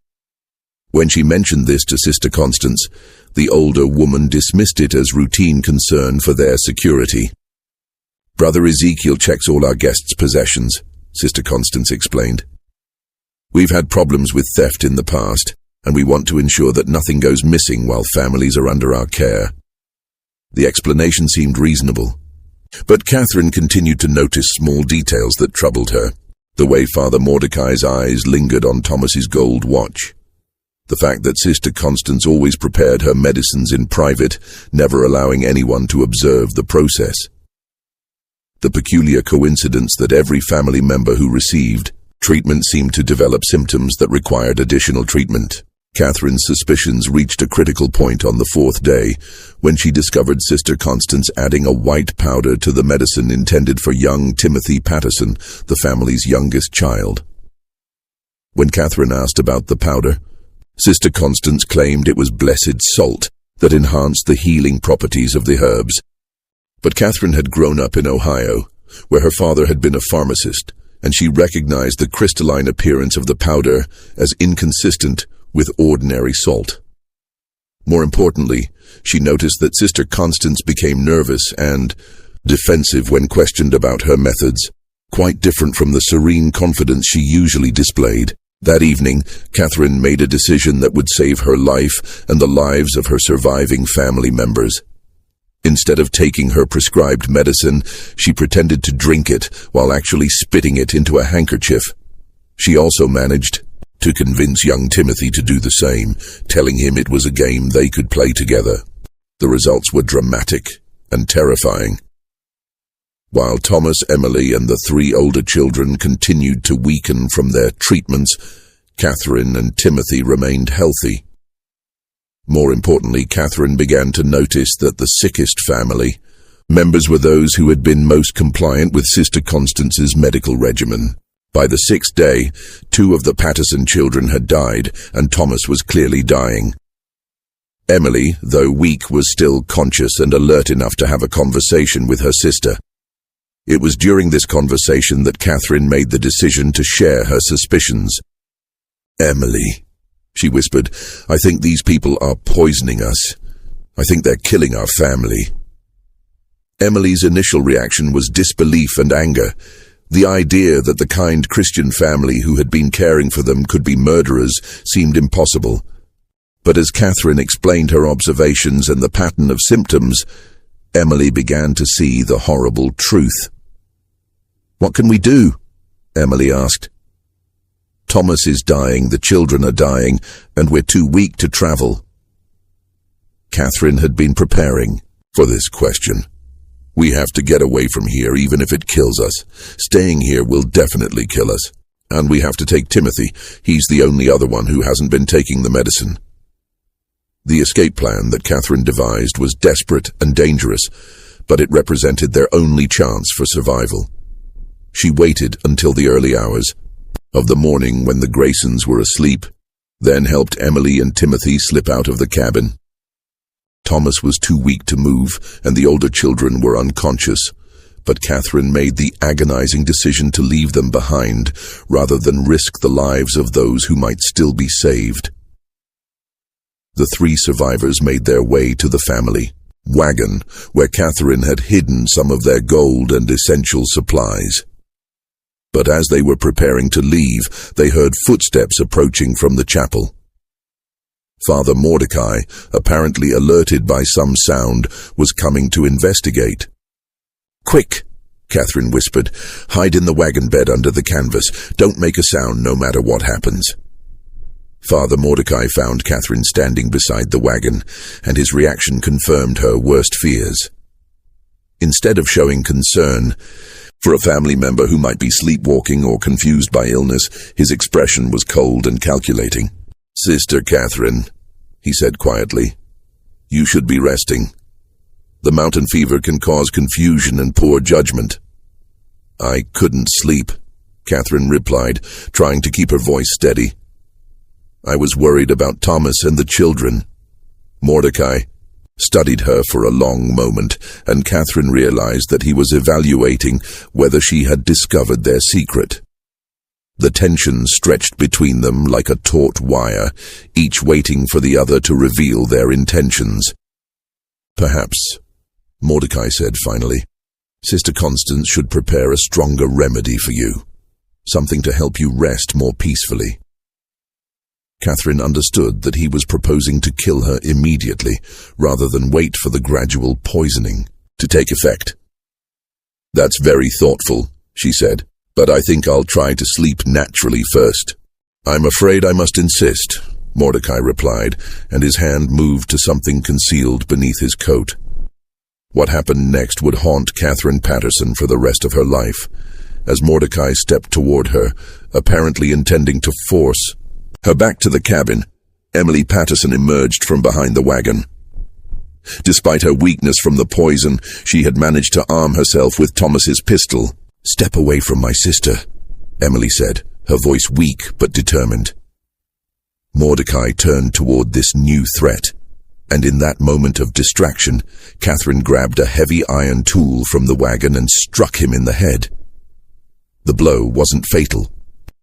Speaker 1: When she mentioned this to Sister Constance, the older woman dismissed it as routine concern for their security. "Brother Ezekiel checks all our guests' possessions," Sister Constance explained. "We've had problems with theft in the past, and we want to ensure that nothing goes missing while families are under our care." The explanation seemed reasonable. But Catherine continued to notice small details that troubled her. The way Father Mordecai's eyes lingered on Thomas's gold watch. The fact that Sister Constance always prepared her medicines in private, never allowing anyone to observe the process. The peculiar coincidence that every family member who received treatment seemed to develop symptoms that required additional treatment. Catherine's suspicions reached a critical point on the fourth day, when she discovered Sister Constance adding a white powder to the medicine intended for young Timothy Patterson, the family's youngest child. When Catherine asked about the powder, Sister Constance claimed it was blessed salt that enhanced the healing properties of the herbs. But Catherine had grown up in Ohio, where her father had been a pharmacist, and she recognized the crystalline appearance of the powder as inconsistent with ordinary salt. More importantly, she noticed that Sister Constance became nervous and defensive when questioned about her methods, quite different from the serene confidence she usually displayed. That evening, Catherine made a decision that would save her life and the lives of her surviving family members. Instead of taking her prescribed medicine, she pretended to drink it while actually spitting it into a handkerchief. She also managed to convince young Timothy to do the same, telling him it was a game they could play together. The results were dramatic and terrifying. While Thomas, Emily, and the three older children continued to weaken from their treatments, Catherine and Timothy remained healthy. More importantly, Catherine began to notice that the sickest family members were those who had been most compliant with Sister Constance's medical regimen. By the sixth day, 2 of the Patterson children had died, and Thomas was clearly dying. Emily, though weak, was still conscious and alert enough to have a conversation with her sister. It was during this conversation that Catherine made the decision to share her suspicions. "Emily," she whispered, "I think these people are poisoning us. I think they're killing our family." Emily's initial reaction was disbelief and anger. The idea that the kind Christian family who had been caring for them could be murderers seemed impossible. But as Catherine explained her observations and the pattern of symptoms, Emily began to see the horrible truth. "What can we do?" Emily asked. "Thomas is dying, the children are dying, and we're too weak to travel." Catherine had been preparing for this question. "We have to get away from here, even if it kills us. Staying here will definitely kill us. And we have to take Timothy. He's the only other one who hasn't been taking the medicine." The escape plan that Catherine devised was desperate and dangerous, but it represented their only chance for survival. She waited until the early hours of the morning when the Graysons were asleep, then helped Emily and Timothy slip out of the cabin. Thomas was too weak to move, and the older children were unconscious, but Catherine made the agonizing decision to leave them behind rather than risk the lives of those who might still be saved. The three survivors made their way to the family wagon, where Catherine had hidden some of their gold and essential supplies. But as they were preparing to leave, they heard footsteps approaching from the chapel. Father Mordecai, apparently alerted by some sound, was coming to investigate. "Quick," Catherine whispered. "Hide in the wagon bed under the canvas. Don't make a sound no matter what happens." Father Mordecai found Catherine standing beside the wagon, and his reaction confirmed her worst fears. Instead of showing concern for a family member who might be sleepwalking or confused by illness, his expression was cold and calculating. "Sister Catherine," he said quietly, "you should be resting. The mountain fever can cause confusion and poor judgment." "I couldn't sleep," Catherine replied, trying to keep her voice steady. "I was worried about Thomas and the children." Mordecai studied her for a long moment, and Catherine realized that he was evaluating whether she had discovered their secret. The tension stretched between them like a taut wire, each waiting for the other to reveal their intentions. "Perhaps," Mordecai said finally, "Sister Constance should prepare a stronger remedy for you, something to help you rest more peacefully." Catherine understood that he was proposing to kill her immediately, rather than wait for the gradual poisoning to take effect. "That's very thoughtful," she said, "but I think I'll try to sleep naturally first." "I'm afraid I must insist," Mordecai replied, and his hand moved to something concealed beneath his coat. What happened next would haunt Catherine Patterson for the rest of her life. As Mordecai stepped toward her, apparently intending to force her back to the cabin, Emily Patterson emerged from behind the wagon. Despite her weakness from the poison, she had managed to arm herself with Thomas's pistol. "Step away from my sister," Emily said, her voice weak but determined. Mordecai turned toward this new threat, and in that moment of distraction, Catherine grabbed a heavy iron tool from the wagon and struck him in the head. The blow wasn't fatal,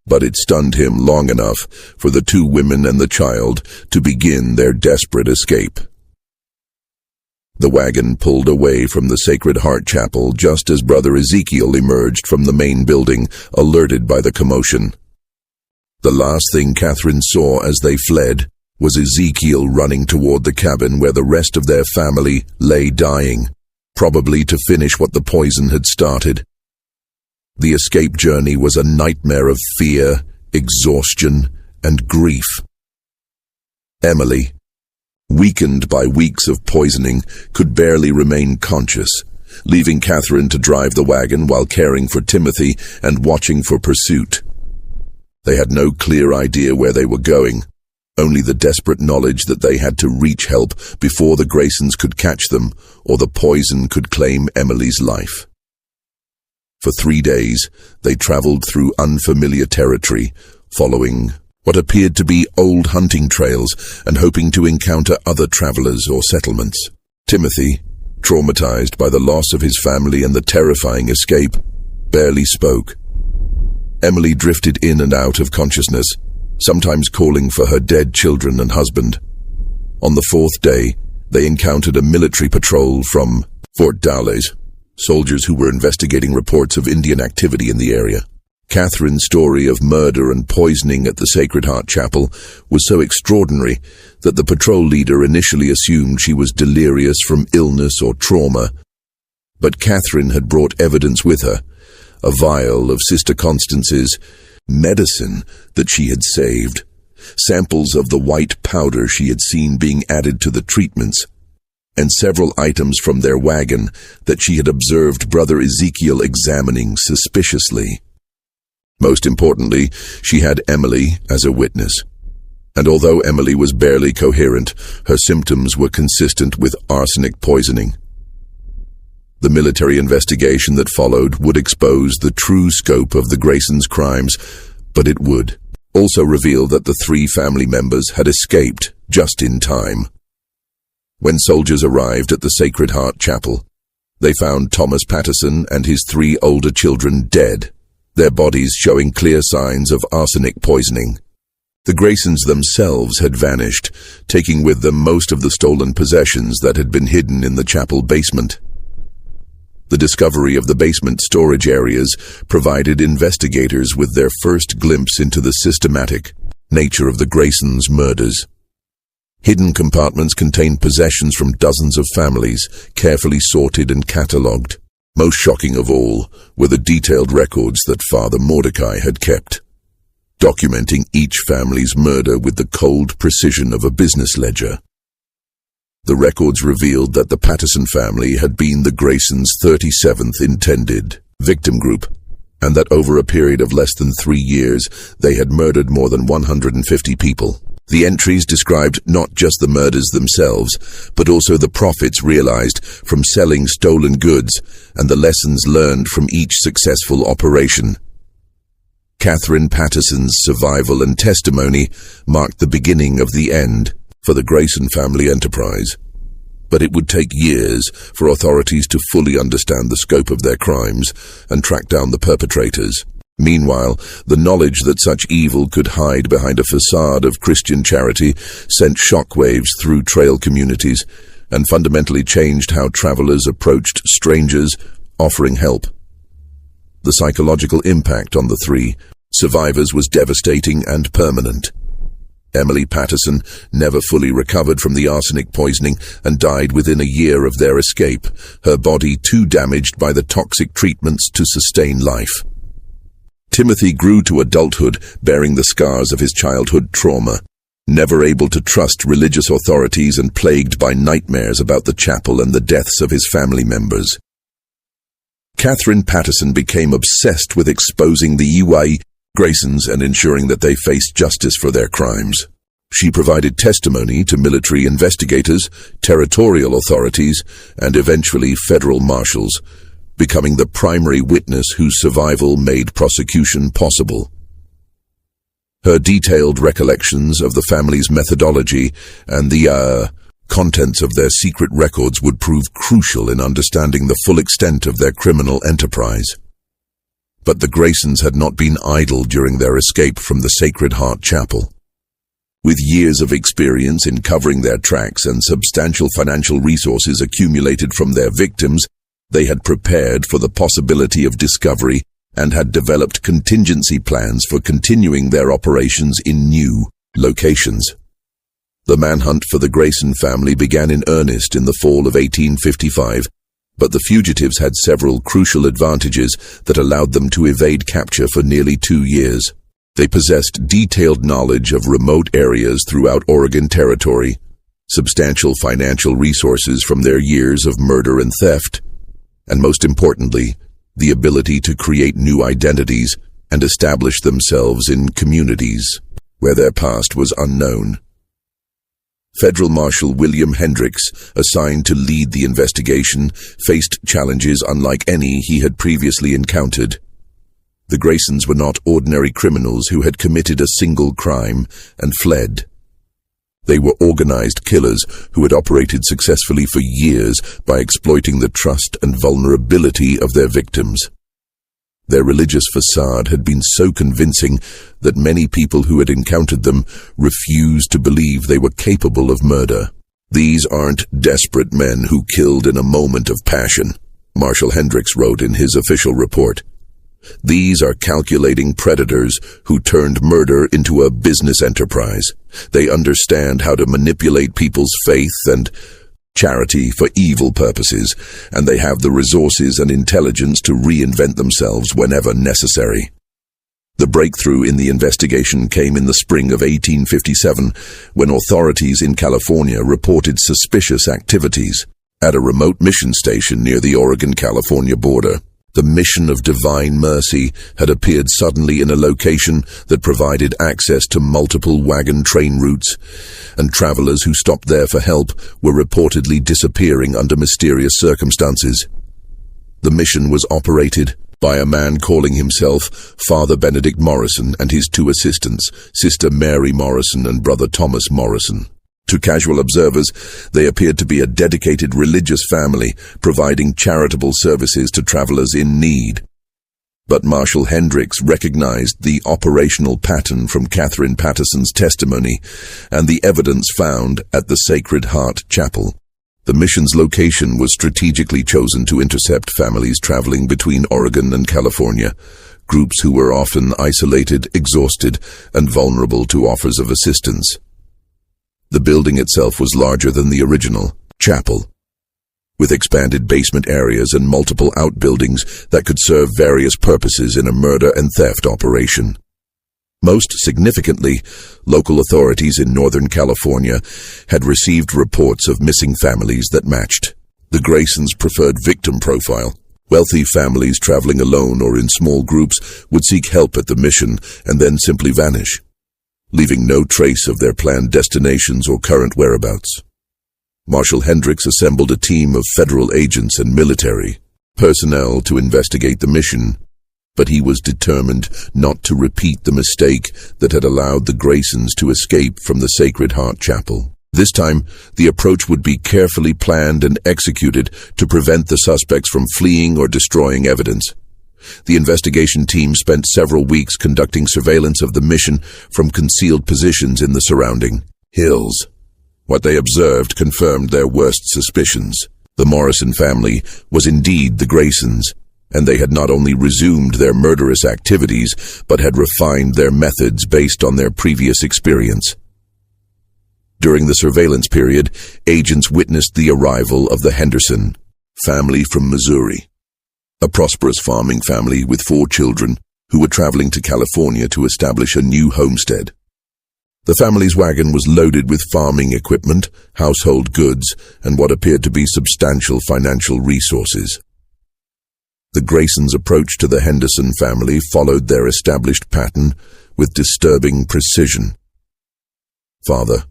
Speaker 1: but it stunned him long enough for the two women and the child to begin their desperate escape. The wagon pulled away from the Sacred Heart Chapel just as Brother Ezekiel emerged from the main building, alerted by the commotion. The last thing Catherine saw as they fled was Ezekiel running toward the cabin where the rest of their family lay dying, probably to finish what the poison had started. The escape journey was a nightmare of fear, exhaustion, and grief. Emily, weakened by weeks of poisoning, could barely remain conscious, leaving Catherine to drive the wagon while caring for Timothy and watching for pursuit. They had no clear idea where they were going, only the desperate knowledge that they had to reach help before the Graysons could catch them or the poison could claim Emily's life. For 3 days, they traveled through unfamiliar territory, following what appeared to be old hunting trails and hoping to encounter other travelers or settlements. Timothy, traumatized by the loss of his family and the terrifying escape, barely spoke. Emily drifted in and out of consciousness, sometimes calling for her dead children and husband. On the 4th day, they encountered a military patrol from Fort Dalles, soldiers who were investigating reports of Indian activity in the area. Catherine's story of murder and poisoning at the Sacred Heart Chapel was so extraordinary that the patrol leader initially assumed she was delirious from illness or trauma. But Catherine had brought evidence with her, a vial of Sister Constance's medicine that she had saved, samples of the white powder she had seen being added to the treatments, and several items from their wagon that she had observed Brother Ezekiel examining suspiciously. Most importantly, she had Emily as a witness. And although Emily was barely coherent, her symptoms were consistent with arsenic poisoning. The military investigation that followed would expose the true scope of the Graysons' crimes, but it would also reveal that the 3 family members had escaped just in time. When soldiers arrived at the Sacred Heart Chapel, They found Thomas Patterson and his 3 older children dead, their bodies showing clear signs of arsenic poisoning. The Graysons themselves had vanished, taking with them most of the stolen possessions that had been hidden in the chapel basement. The discovery of the basement storage areas provided investigators with their first glimpse into the systematic nature of the Graysons' murders. Hidden compartments contained possessions from dozens of families, carefully sorted and catalogued. Most shocking of all were the detailed records that Father Mordecai had kept, documenting each family's murder with the cold precision of a business ledger. The records revealed that the Patterson family had been the Graysons' 37th intended victim group, and that over a period of less than 3 years, they had murdered more than 150 people. The entries described not just the murders themselves, but also the profits realized from selling stolen goods and the lessons learned from each successful operation. Catherine Patterson's survival and testimony marked the beginning of the end for the Grayson family enterprise. But it would take years for authorities to fully understand the scope of their crimes and track down the perpetrators. Meanwhile, the knowledge that such evil could hide behind a facade of Christian charity sent shockwaves through trail communities and fundamentally changed how travelers approached strangers offering help. The psychological impact on the 3 survivors was devastating and permanent. Emily Patterson never fully recovered from the arsenic poisoning and died within a year of their escape, her body too damaged by the toxic treatments to sustain life. Timothy grew to adulthood bearing the scars of his childhood trauma, never able to trust religious authorities and plagued by nightmares about the chapel and the deaths of his family members. Catherine Patterson became obsessed with exposing the EY Graysons and ensuring that they faced justice for their crimes. She provided testimony to military investigators, territorial authorities, and eventually federal marshals, becoming the primary witness whose survival made prosecution possible. Her detailed recollections of the family's methodology and the contents of their secret records would prove crucial in understanding the full extent of their criminal enterprise. But the Graysons had not been idle during their escape from the Sacred Heart Chapel. With years of experience in covering their tracks and substantial financial resources accumulated from their victims, they had prepared for the possibility of discovery and had developed contingency plans for continuing their operations in new locations. The manhunt for the Grayson family began in earnest in the fall of 1855, but the fugitives had several crucial advantages that allowed them to evade capture for nearly 2 years. They possessed detailed knowledge of remote areas throughout Oregon Territory, substantial financial resources from their years of murder and theft, and most importantly, the ability to create new identities and establish themselves in communities where their past was unknown. Federal Marshal William Hendricks, assigned to lead the investigation, faced challenges unlike any he had previously encountered. The Graysons were not ordinary criminals who had committed a single crime and fled. They were organized killers who had operated successfully for years by exploiting the trust and vulnerability of their victims. Their religious facade had been so convincing that many people who had encountered them refused to believe they were capable of murder. "These aren't desperate men who killed in a moment of passion," Marshal Hendricks wrote in his official report. "These are calculating predators who turned murder into a business enterprise. They understand how to manipulate people's faith and charity for evil purposes, and they have the resources and intelligence to reinvent themselves whenever necessary." The breakthrough in the investigation came in the spring of 1857, when authorities in California reported suspicious activities at a remote mission station near the Oregon-California border. The mission of Divine Mercy had appeared suddenly in a location that provided access to multiple wagon train routes, and travelers who stopped there for help were reportedly disappearing under mysterious circumstances. The mission was operated by a man calling himself Father Benedict Morrison and his 2 assistants, Sister Mary Morrison and Brother Thomas Morrison. To casual observers, they appeared to be a dedicated religious family, providing charitable services to travelers in need. But Marshal Hendricks recognized the operational pattern from Catherine Patterson's testimony and the evidence found at the Sacred Heart Chapel. The mission's location was strategically chosen to intercept families traveling between Oregon and California, groups who were often isolated, exhausted, and vulnerable to offers of assistance. The building itself was larger than the original chapel, with expanded basement areas and multiple outbuildings that could serve various purposes in a murder and theft operation. Most significantly, local authorities in Northern California had received reports of missing families that matched the Graysons' preferred victim profile. Wealthy families traveling alone or in small groups would seek help at the mission and then simply vanish, leaving no trace of their planned destinations or current whereabouts. Marshal Hendricks assembled a team of federal agents and military personnel to investigate the mission, but he was determined not to repeat the mistake that had allowed the Graysons to escape from the Sacred Heart Chapel. This time, the approach would be carefully planned and executed to prevent the suspects from fleeing or destroying evidence. The investigation team spent several weeks conducting surveillance of the mission from concealed positions in the surrounding hills. What they observed confirmed their worst suspicions. The Morrison family was indeed the Graysons, and they had not only resumed their murderous activities, but had refined their methods based on their previous experience. During the surveillance period, agents witnessed the arrival of the Henderson family from Missouri, a prosperous farming family with 4 children who were traveling to California to establish a new homestead. The family's wagon was loaded with farming equipment, household goods, and what appeared to be substantial financial resources. The Graysons' approach to the Henderson family followed their established pattern with disturbing precision. Father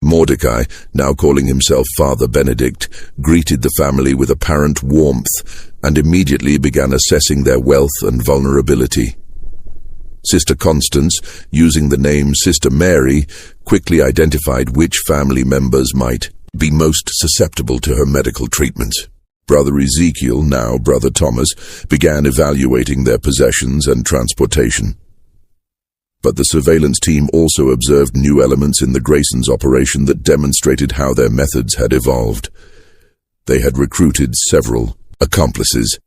Speaker 1: Mordecai, now calling himself Father Benedict, greeted the family with apparent warmth and immediately began assessing their wealth and vulnerability. Sister Constance, using the name Sister Mary, quickly identified which family members might be most susceptible to her medical treatment. Brother Ezekiel, now Brother Thomas, began evaluating their possessions and transportation. But the surveillance team also observed new elements in the Graysons' operation that demonstrated how their methods had evolved. They had recruited several accomplices,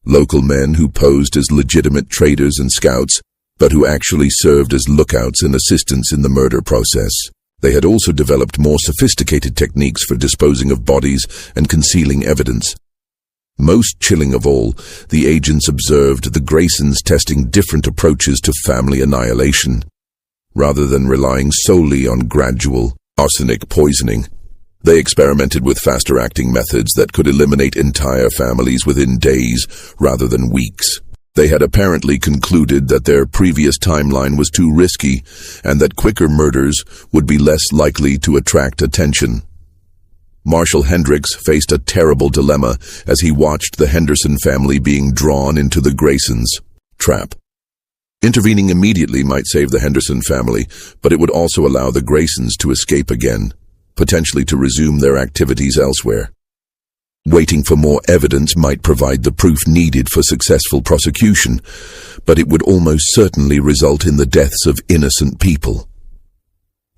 Speaker 1: local men who posed as legitimate traders and scouts, but who actually served as lookouts and assistants in the murder process. They had also developed more sophisticated techniques for disposing of bodies and concealing evidence. Most chilling of all, the agents observed the Graysons testing different approaches to family annihilation. Rather than relying solely on gradual arsenic poisoning, they experimented with faster-acting methods that could eliminate entire families within days rather than weeks. They had apparently concluded that their previous timeline was too risky and that quicker murders would be less likely to attract attention. Marshal Hendricks faced a terrible dilemma as he watched the Henderson family being drawn into the Graysons' trap. Intervening immediately might save the Henderson family, but it would also allow the Graysons to escape again, potentially to resume their activities elsewhere. Waiting for more evidence might provide the proof needed for successful prosecution, but it would almost certainly result in the deaths of innocent people.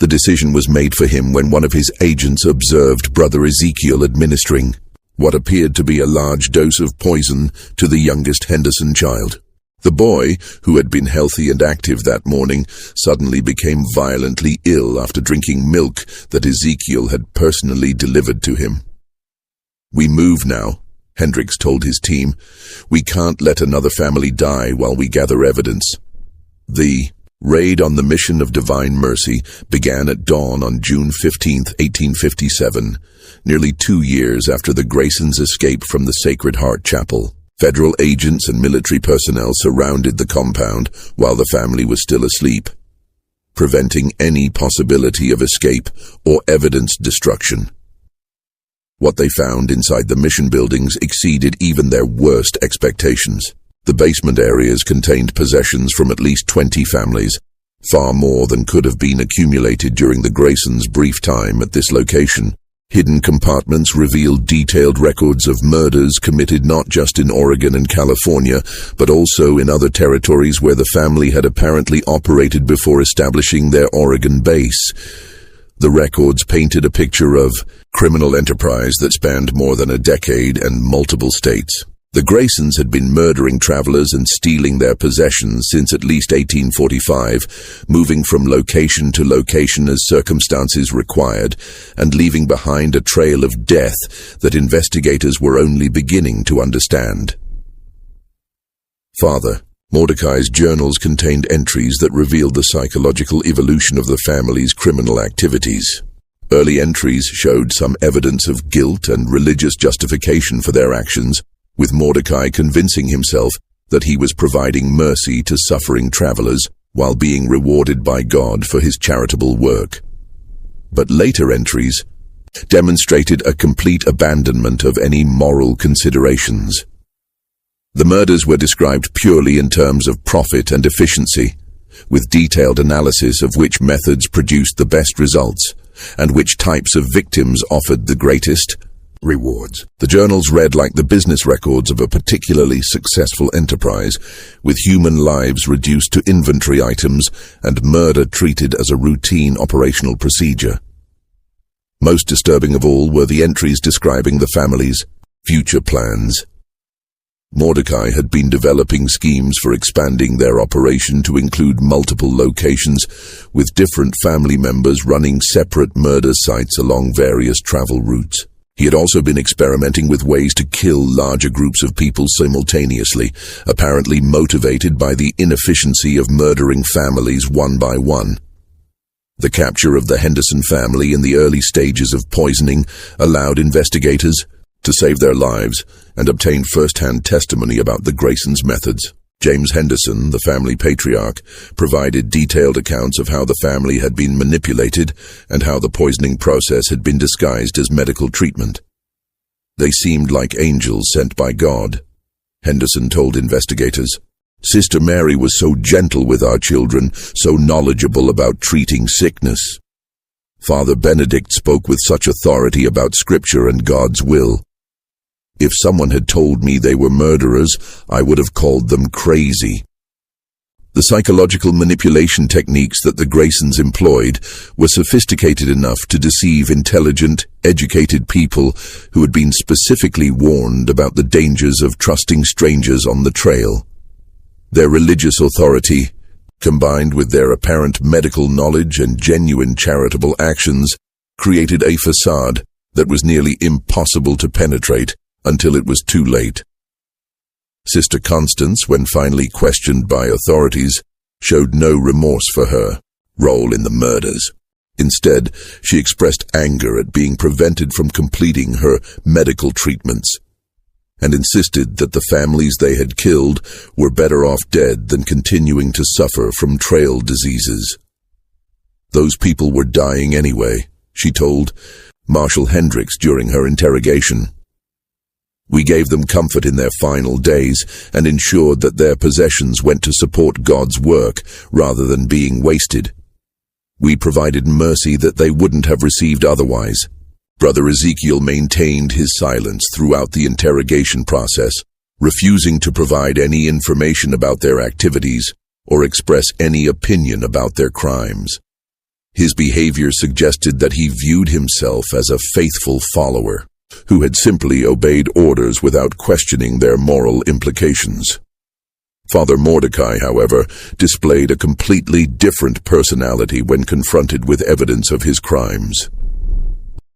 Speaker 1: The decision was made for him when one of his agents observed Brother Ezekiel administering what appeared to be a large dose of poison to the youngest Henderson child. The boy, who had been healthy and active that morning, suddenly became violently ill after drinking milk that Ezekiel had personally delivered to him. "We move now," Hendricks told his team. "We can't let another family die while we gather evidence." The raid on the mission of Divine Mercy began at dawn on June 15, 1857, nearly 2 years after the Graysons' escape from the Sacred Heart Chapel. Federal agents and military personnel surrounded the compound while the family was still asleep, preventing any possibility of escape or evidence destruction. What they found inside the mission buildings exceeded even their worst expectations. The basement areas contained possessions from at least 20 families, far more than could have been accumulated during the Graysons' brief time at this location. Hidden compartments revealed detailed records of murders committed not just in Oregon and California, but also in other territories where the family had apparently operated before establishing their Oregon base. The records painted a picture of criminal enterprise that spanned more than a decade and multiple states. The Graysons had been murdering travelers and stealing their possessions since at least 1845, moving from location to location as circumstances required, and leaving behind a trail of death that investigators were only beginning to understand. Father Mordecai's journals contained entries that revealed the psychological evolution of the family's criminal activities. Early entries showed some evidence of guilt and religious justification for their actions, with Mordecai convincing himself that he was providing mercy to suffering travelers while being rewarded by God for his charitable work. But later entries demonstrated a complete abandonment of any moral considerations. The murders were described purely in terms of profit and efficiency, with detailed analysis of which methods produced the best results and which types of victims offered the greatest rewards. The journals read like the business records of a particularly successful enterprise, with human lives reduced to inventory items and murder treated as a routine operational procedure. Most disturbing of all were the entries describing the family's future plans. Mordecai had been developing schemes for expanding their operation to include multiple locations, with different family members running separate murder sites along various travel routes. He had also been experimenting with ways to kill larger groups of people simultaneously, apparently motivated by the inefficiency of murdering families one by one. The capture of the Henderson family in the early stages of poisoning allowed investigators to save their lives and obtain first-hand testimony about the Graysons' methods. James Henderson, the family patriarch, provided detailed accounts of how the family had been manipulated and how the poisoning process had been disguised as medical treatment. They seemed like angels sent by God, Henderson told investigators. Sister Mary was so gentle with our children, so knowledgeable about treating sickness. Father Benedict spoke with such authority about Scripture and God's will. If someone had told me they were murderers, I would have called them crazy. The psychological manipulation techniques that the Graysons employed were sophisticated enough to deceive intelligent, educated people who had been specifically warned about the dangers of trusting strangers on the trail. Their religious authority, combined with their apparent medical knowledge and genuine charitable actions, created a facade that was nearly impossible to penetrate until it was too late. Sister Constance, when finally questioned by authorities, showed no remorse for her role in the murders. Instead, she expressed anger at being prevented from completing her medical treatments, and insisted that the families they had killed were better off dead than continuing to suffer from trail diseases. Those people were dying anyway, she told Marshal Hendricks during her interrogation. We gave them comfort in their final days and ensured that their possessions went to support God's work rather than being wasted. We provided mercy that they wouldn't have received otherwise. Brother Ezekiel maintained his silence throughout the interrogation process, refusing to provide any information about their activities or express any opinion about their crimes. His behavior suggested that he viewed himself as a faithful follower who had simply obeyed orders without questioning their moral implications. Father Mordecai, however, displayed a completely different personality when confronted with evidence of his crimes.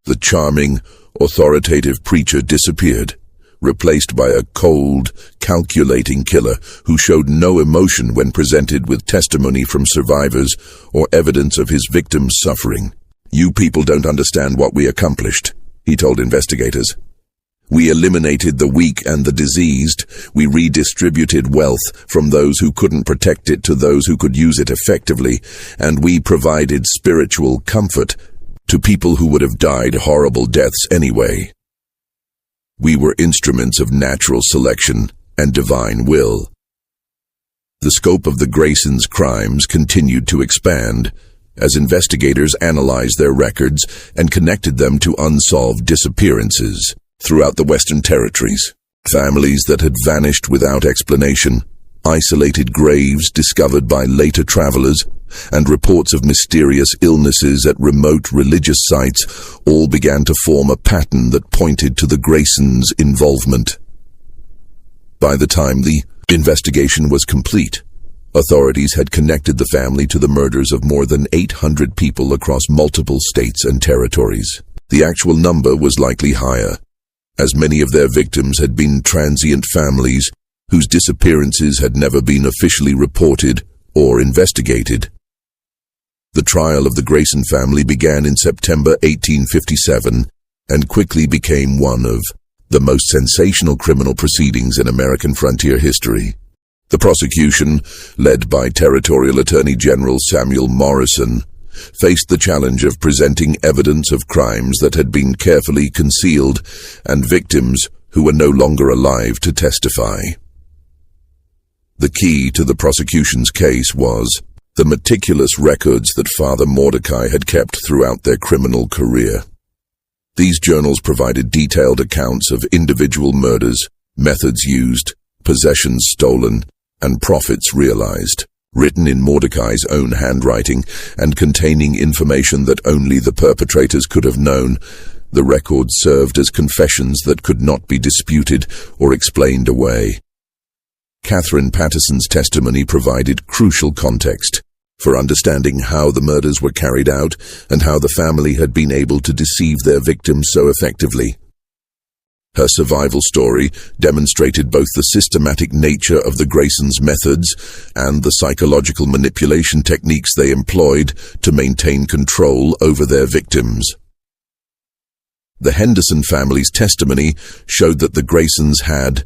Speaker 1: The charming, authoritative preacher disappeared, replaced by a cold, calculating killer who showed no emotion when presented with testimony from survivors or evidence of his victims' suffering. "You people don't understand what we accomplished," he told investigators. "We eliminated the weak and the diseased. We redistributed wealth from those who couldn't protect it to those who could use it effectively, and we provided spiritual comfort to people who would have died horrible deaths anyway. We were instruments of natural selection and divine will." The scope of the Graysons' crimes continued to expand as investigators analyzed their records and connected them to unsolved disappearances throughout the Western Territories. Families that had vanished without explanation, isolated graves discovered by later travelers, and reports of mysterious illnesses at remote religious sites all began to form a pattern that pointed to the Graysons' involvement. By the time the investigation was complete, authorities had connected the family to the murders of more than 800 people across multiple states and territories. The actual number was likely higher, as many of their victims had been transient families whose disappearances had never been officially reported or investigated. The trial of the Grayson family began in September 1857 and quickly became one of the most sensational criminal proceedings in American frontier history. The prosecution, led by Territorial Attorney General Samuel Morrison, faced the challenge of presenting evidence of crimes that had been carefully concealed and victims who were no longer alive to testify. The key to the prosecution's case was the meticulous records that Father Mordecai had kept throughout their criminal career. These journals provided detailed accounts of individual murders, methods used, possessions stolen, and profits realized, written in Mordecai's own handwriting and containing information that only the perpetrators could have known. The records served as confessions that could not be disputed or explained away. Catherine Patterson's testimony provided crucial context for understanding how the murders were carried out and how the family had been able to deceive their victims so effectively. Her survival story demonstrated both the systematic nature of the Graysons' methods and the psychological manipulation techniques they employed to maintain control over their victims. The Henderson family's testimony showed that the Graysons had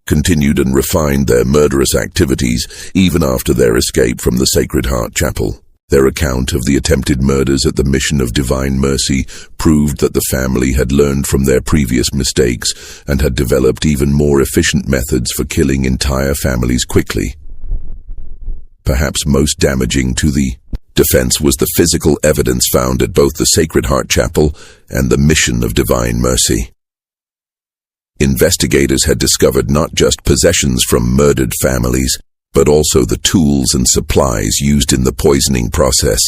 Speaker 1: continued and refined their murderous activities even after their escape from the Sacred Heart Chapel. Their account of the attempted murders at the Mission of Divine Mercy proved that the family had learned from their previous mistakes and had developed even more efficient methods for killing entire families quickly. Perhaps most damaging to the defense was the physical evidence found at both the Sacred Heart Chapel and the Mission of Divine Mercy. Investigators had discovered not just possessions from murdered families, but also the tools and supplies used in the poisoning process,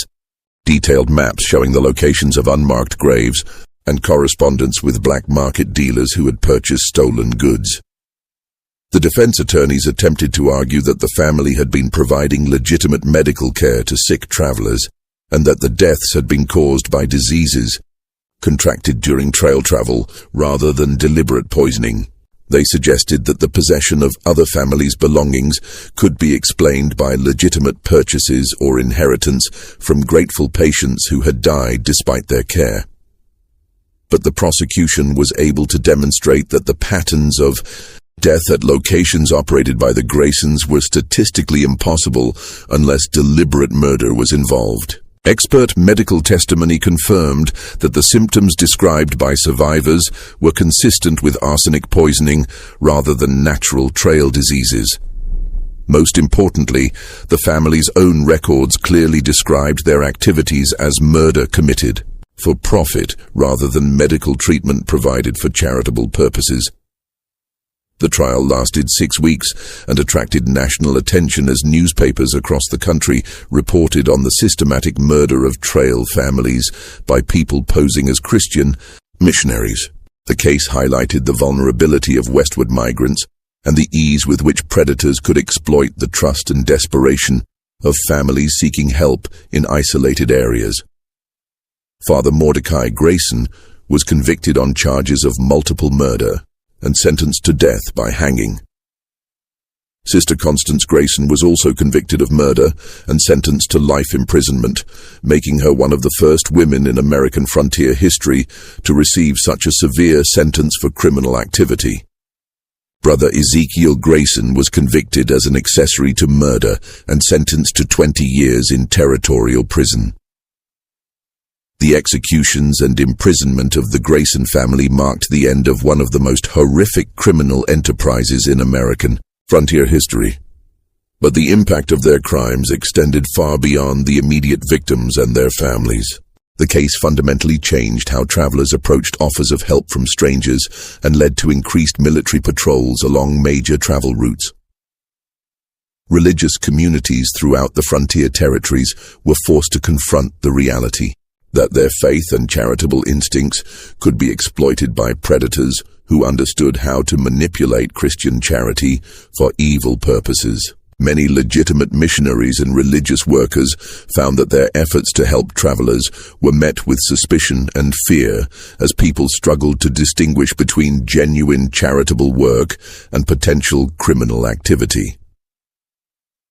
Speaker 1: detailed maps showing the locations of unmarked graves, and correspondence with black market dealers who had purchased stolen goods. The defense attorneys attempted to argue that the family had been providing legitimate medical care to sick travelers, and that the deaths had been caused by diseases contracted during trail travel rather than deliberate poisoning. They suggested that the possession of other families' belongings could be explained by legitimate purchases or inheritance from grateful patients who had died despite their care. But the prosecution was able to demonstrate that the patterns of death at locations operated by the Graysons were statistically impossible unless deliberate murder was involved. Expert medical testimony confirmed that the symptoms described by survivors were consistent with arsenic poisoning rather than natural trail diseases. Most importantly, the family's own records clearly described their activities as murder committed for profit rather than medical treatment provided for charitable purposes. The trial lasted 6 weeks and attracted national attention as newspapers across the country reported on the systematic murder of trail families by people posing as Christian missionaries. The case highlighted the vulnerability of westward migrants and the ease with which predators could exploit the trust and desperation of families seeking help in isolated areas. Father Mordecai Grayson was convicted on charges of multiple murder and sentenced to death by hanging. Sister Constance Grayson was also convicted of murder and sentenced to life imprisonment, making her one of the first women in American frontier history to receive such a severe sentence for criminal activity. Brother Ezekiel Grayson was convicted as an accessory to murder and sentenced to 20 years in territorial prison. The executions and imprisonment of the Grayson family marked the end of one of the most horrific criminal enterprises in American frontier history. But the impact of their crimes extended far beyond the immediate victims and their families. The case fundamentally changed how travelers approached offers of help from strangers and led to increased military patrols along major travel routes. Religious communities throughout the frontier territories were forced to confront the reality that their faith and charitable instincts could be exploited by predators who understood how to manipulate Christian charity for evil purposes. Many legitimate missionaries and religious workers found that their efforts to help travelers were met with suspicion and fear as people struggled to distinguish between genuine charitable work and potential criminal activity.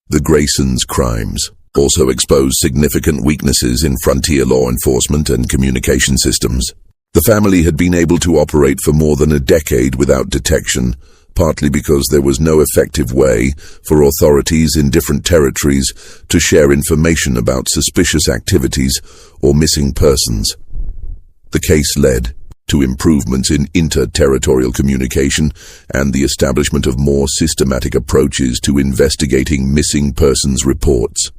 Speaker 1: The Graysons' crimes also exposed significant weaknesses in frontier law enforcement and communication systems. The family had been able to operate for more than a decade without detection, partly because there was no effective way for authorities in different territories to share information about suspicious activities or missing persons. The case led to improvements in inter-territorial communication and the establishment of more systematic approaches to investigating missing persons reports.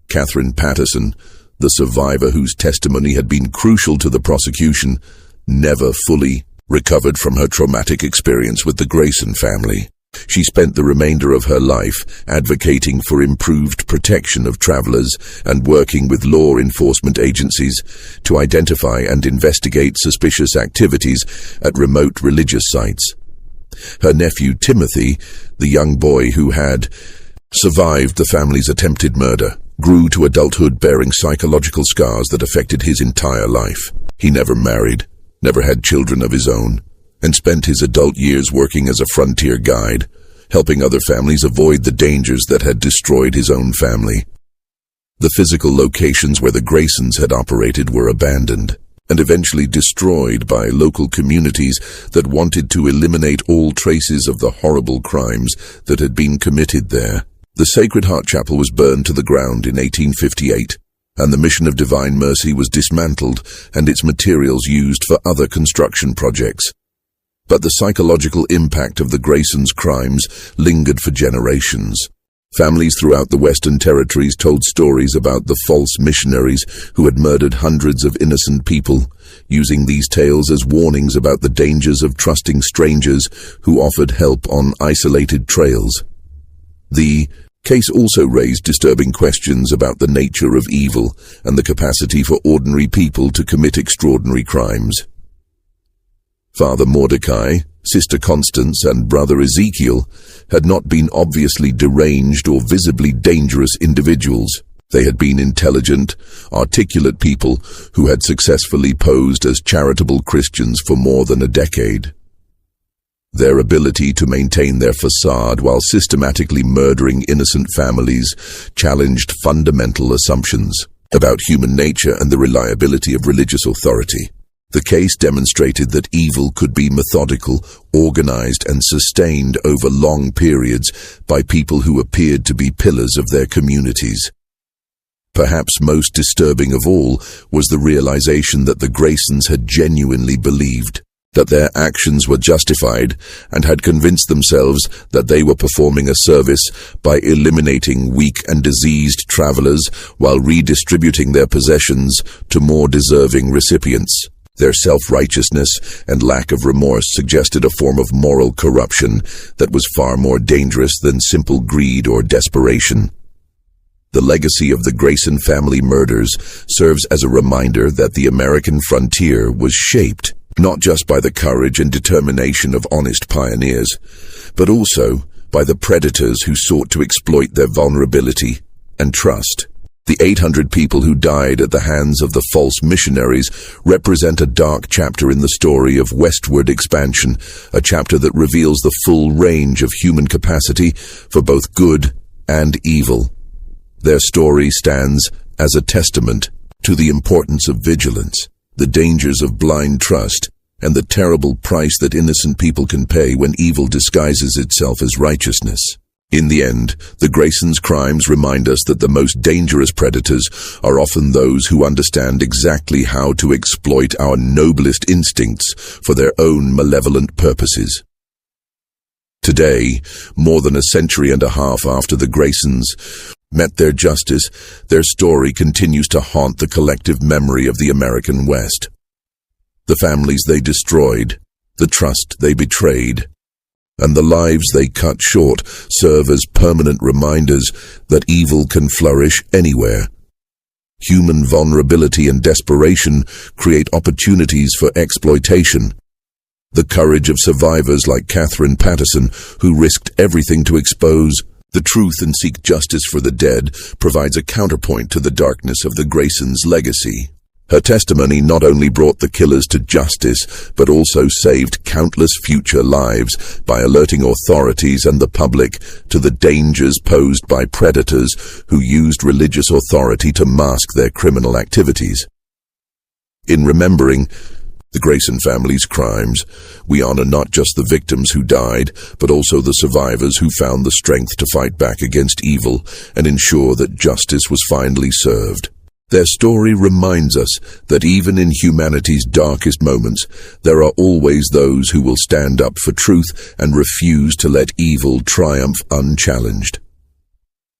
Speaker 1: Catherine Patterson, the survivor whose testimony had been crucial to the prosecution, never fully recovered from her traumatic experience with the Grayson family. She spent the remainder of her life advocating for improved protection of travelers and working with law enforcement agencies to identify and investigate suspicious activities at remote religious sites. Her nephew Timothy, the young boy who had survived the family's attempted murder, grew to adulthood bearing psychological scars that affected his entire life. He never married, never had children of his own, and spent his adult years working as a frontier guide, helping other families avoid the dangers that had destroyed his own family. The physical locations where the Graysons had operated were abandoned and eventually destroyed by local communities that wanted to eliminate all traces of the horrible crimes that had been committed there. The Sacred Heart Chapel was burned to the ground in 1858, and the Mission of Divine Mercy was dismantled and its materials used for other construction projects. But the psychological impact of the Graysons' crimes lingered for generations. Families throughout the Western Territories told stories about the false missionaries who had murdered hundreds of innocent people, using these tales as warnings about the dangers of trusting strangers who offered help on isolated trails. The case also raised disturbing questions about the nature of evil and the capacity for ordinary people to commit extraordinary crimes. Father Mordecai, Sister Constance, and Brother Ezekiel had not been obviously deranged or visibly dangerous individuals. They had been intelligent, articulate people who had successfully posed as charitable Christians for more than a decade. Their ability to maintain their facade while systematically murdering innocent families challenged fundamental assumptions about human nature and the reliability of religious authority. The case demonstrated that evil could be methodical, organized, and sustained over long periods by people who appeared to be pillars of their communities. Perhaps most disturbing of all was the realization that the Graysons had genuinely believed that their actions were justified and had convinced themselves that they were performing a service by eliminating weak and diseased travelers while redistributing their possessions to more deserving recipients. Their self-righteousness and lack of remorse suggested a form of moral corruption that was far more dangerous than simple greed or desperation. The legacy of the Grayson family murders serves as a reminder that the American frontier was shaped not just by the courage and determination of honest pioneers, but also by the predators who sought to exploit their vulnerability and trust. The 800 people who died at the hands of the false missionaries represent a dark chapter in the story of westward expansion, a chapter that reveals the full range of human capacity for both good and evil. Their story stands as a testament to the importance of vigilance, the dangers of blind trust, and the terrible price that innocent people can pay when evil disguises itself as righteousness. In the end, the Graysons' crimes remind us that the most dangerous predators are often those who understand exactly how to exploit our noblest instincts for their own malevolent purposes. Today, more than a century and a half after the Graysons met their justice, their story continues to haunt the collective memory of the American West. The families they destroyed, the trust they betrayed, and the lives they cut short serve as permanent reminders that evil can flourish anywhere. Human vulnerability and desperation create opportunities for exploitation. The courage of survivors like Catherine Patterson, who risked everything to expose the truth and seek justice for the dead, provides a counterpoint to the darkness of the Graysons' legacy. Her testimony not only brought the killers to justice, but also saved countless future lives by alerting authorities and the public to the dangers posed by predators who used religious authority to mask their criminal activities. In remembering the Grayson family's crimes, we honor not just the victims who died, but also the survivors who found the strength to fight back against evil and ensure that justice was finally served. Their story reminds us that even in humanity's darkest moments, there are always those who will stand up for truth and refuse to let evil triumph unchallenged.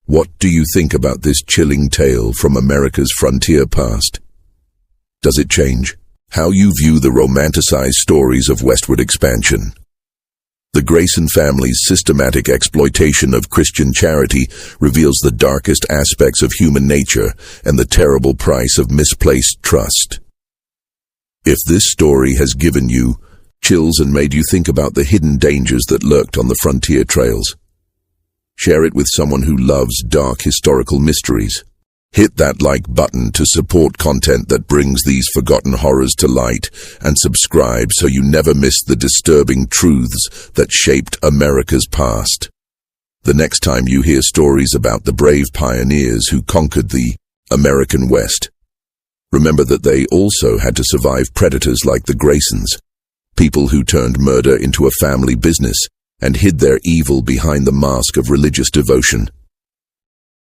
Speaker 1: What do you think about this chilling tale from America's frontier past? Does it change how you view the romanticized stories of westward expansion? The Grayson family's systematic exploitation of Christian charity reveals the darkest aspects of human nature and the terrible price of misplaced trust. If this story has given you chills and made you think about the hidden dangers that lurked on the frontier trails, share it with someone who loves dark historical mysteries. Hit that like button to support content that brings these forgotten horrors to light, and subscribe so you never miss the disturbing truths that shaped America's past. The next time you hear stories about the brave pioneers who conquered the American West, remember that they also had to survive predators like the Graysons, people who turned murder into a family business and hid their evil behind the mask of religious devotion.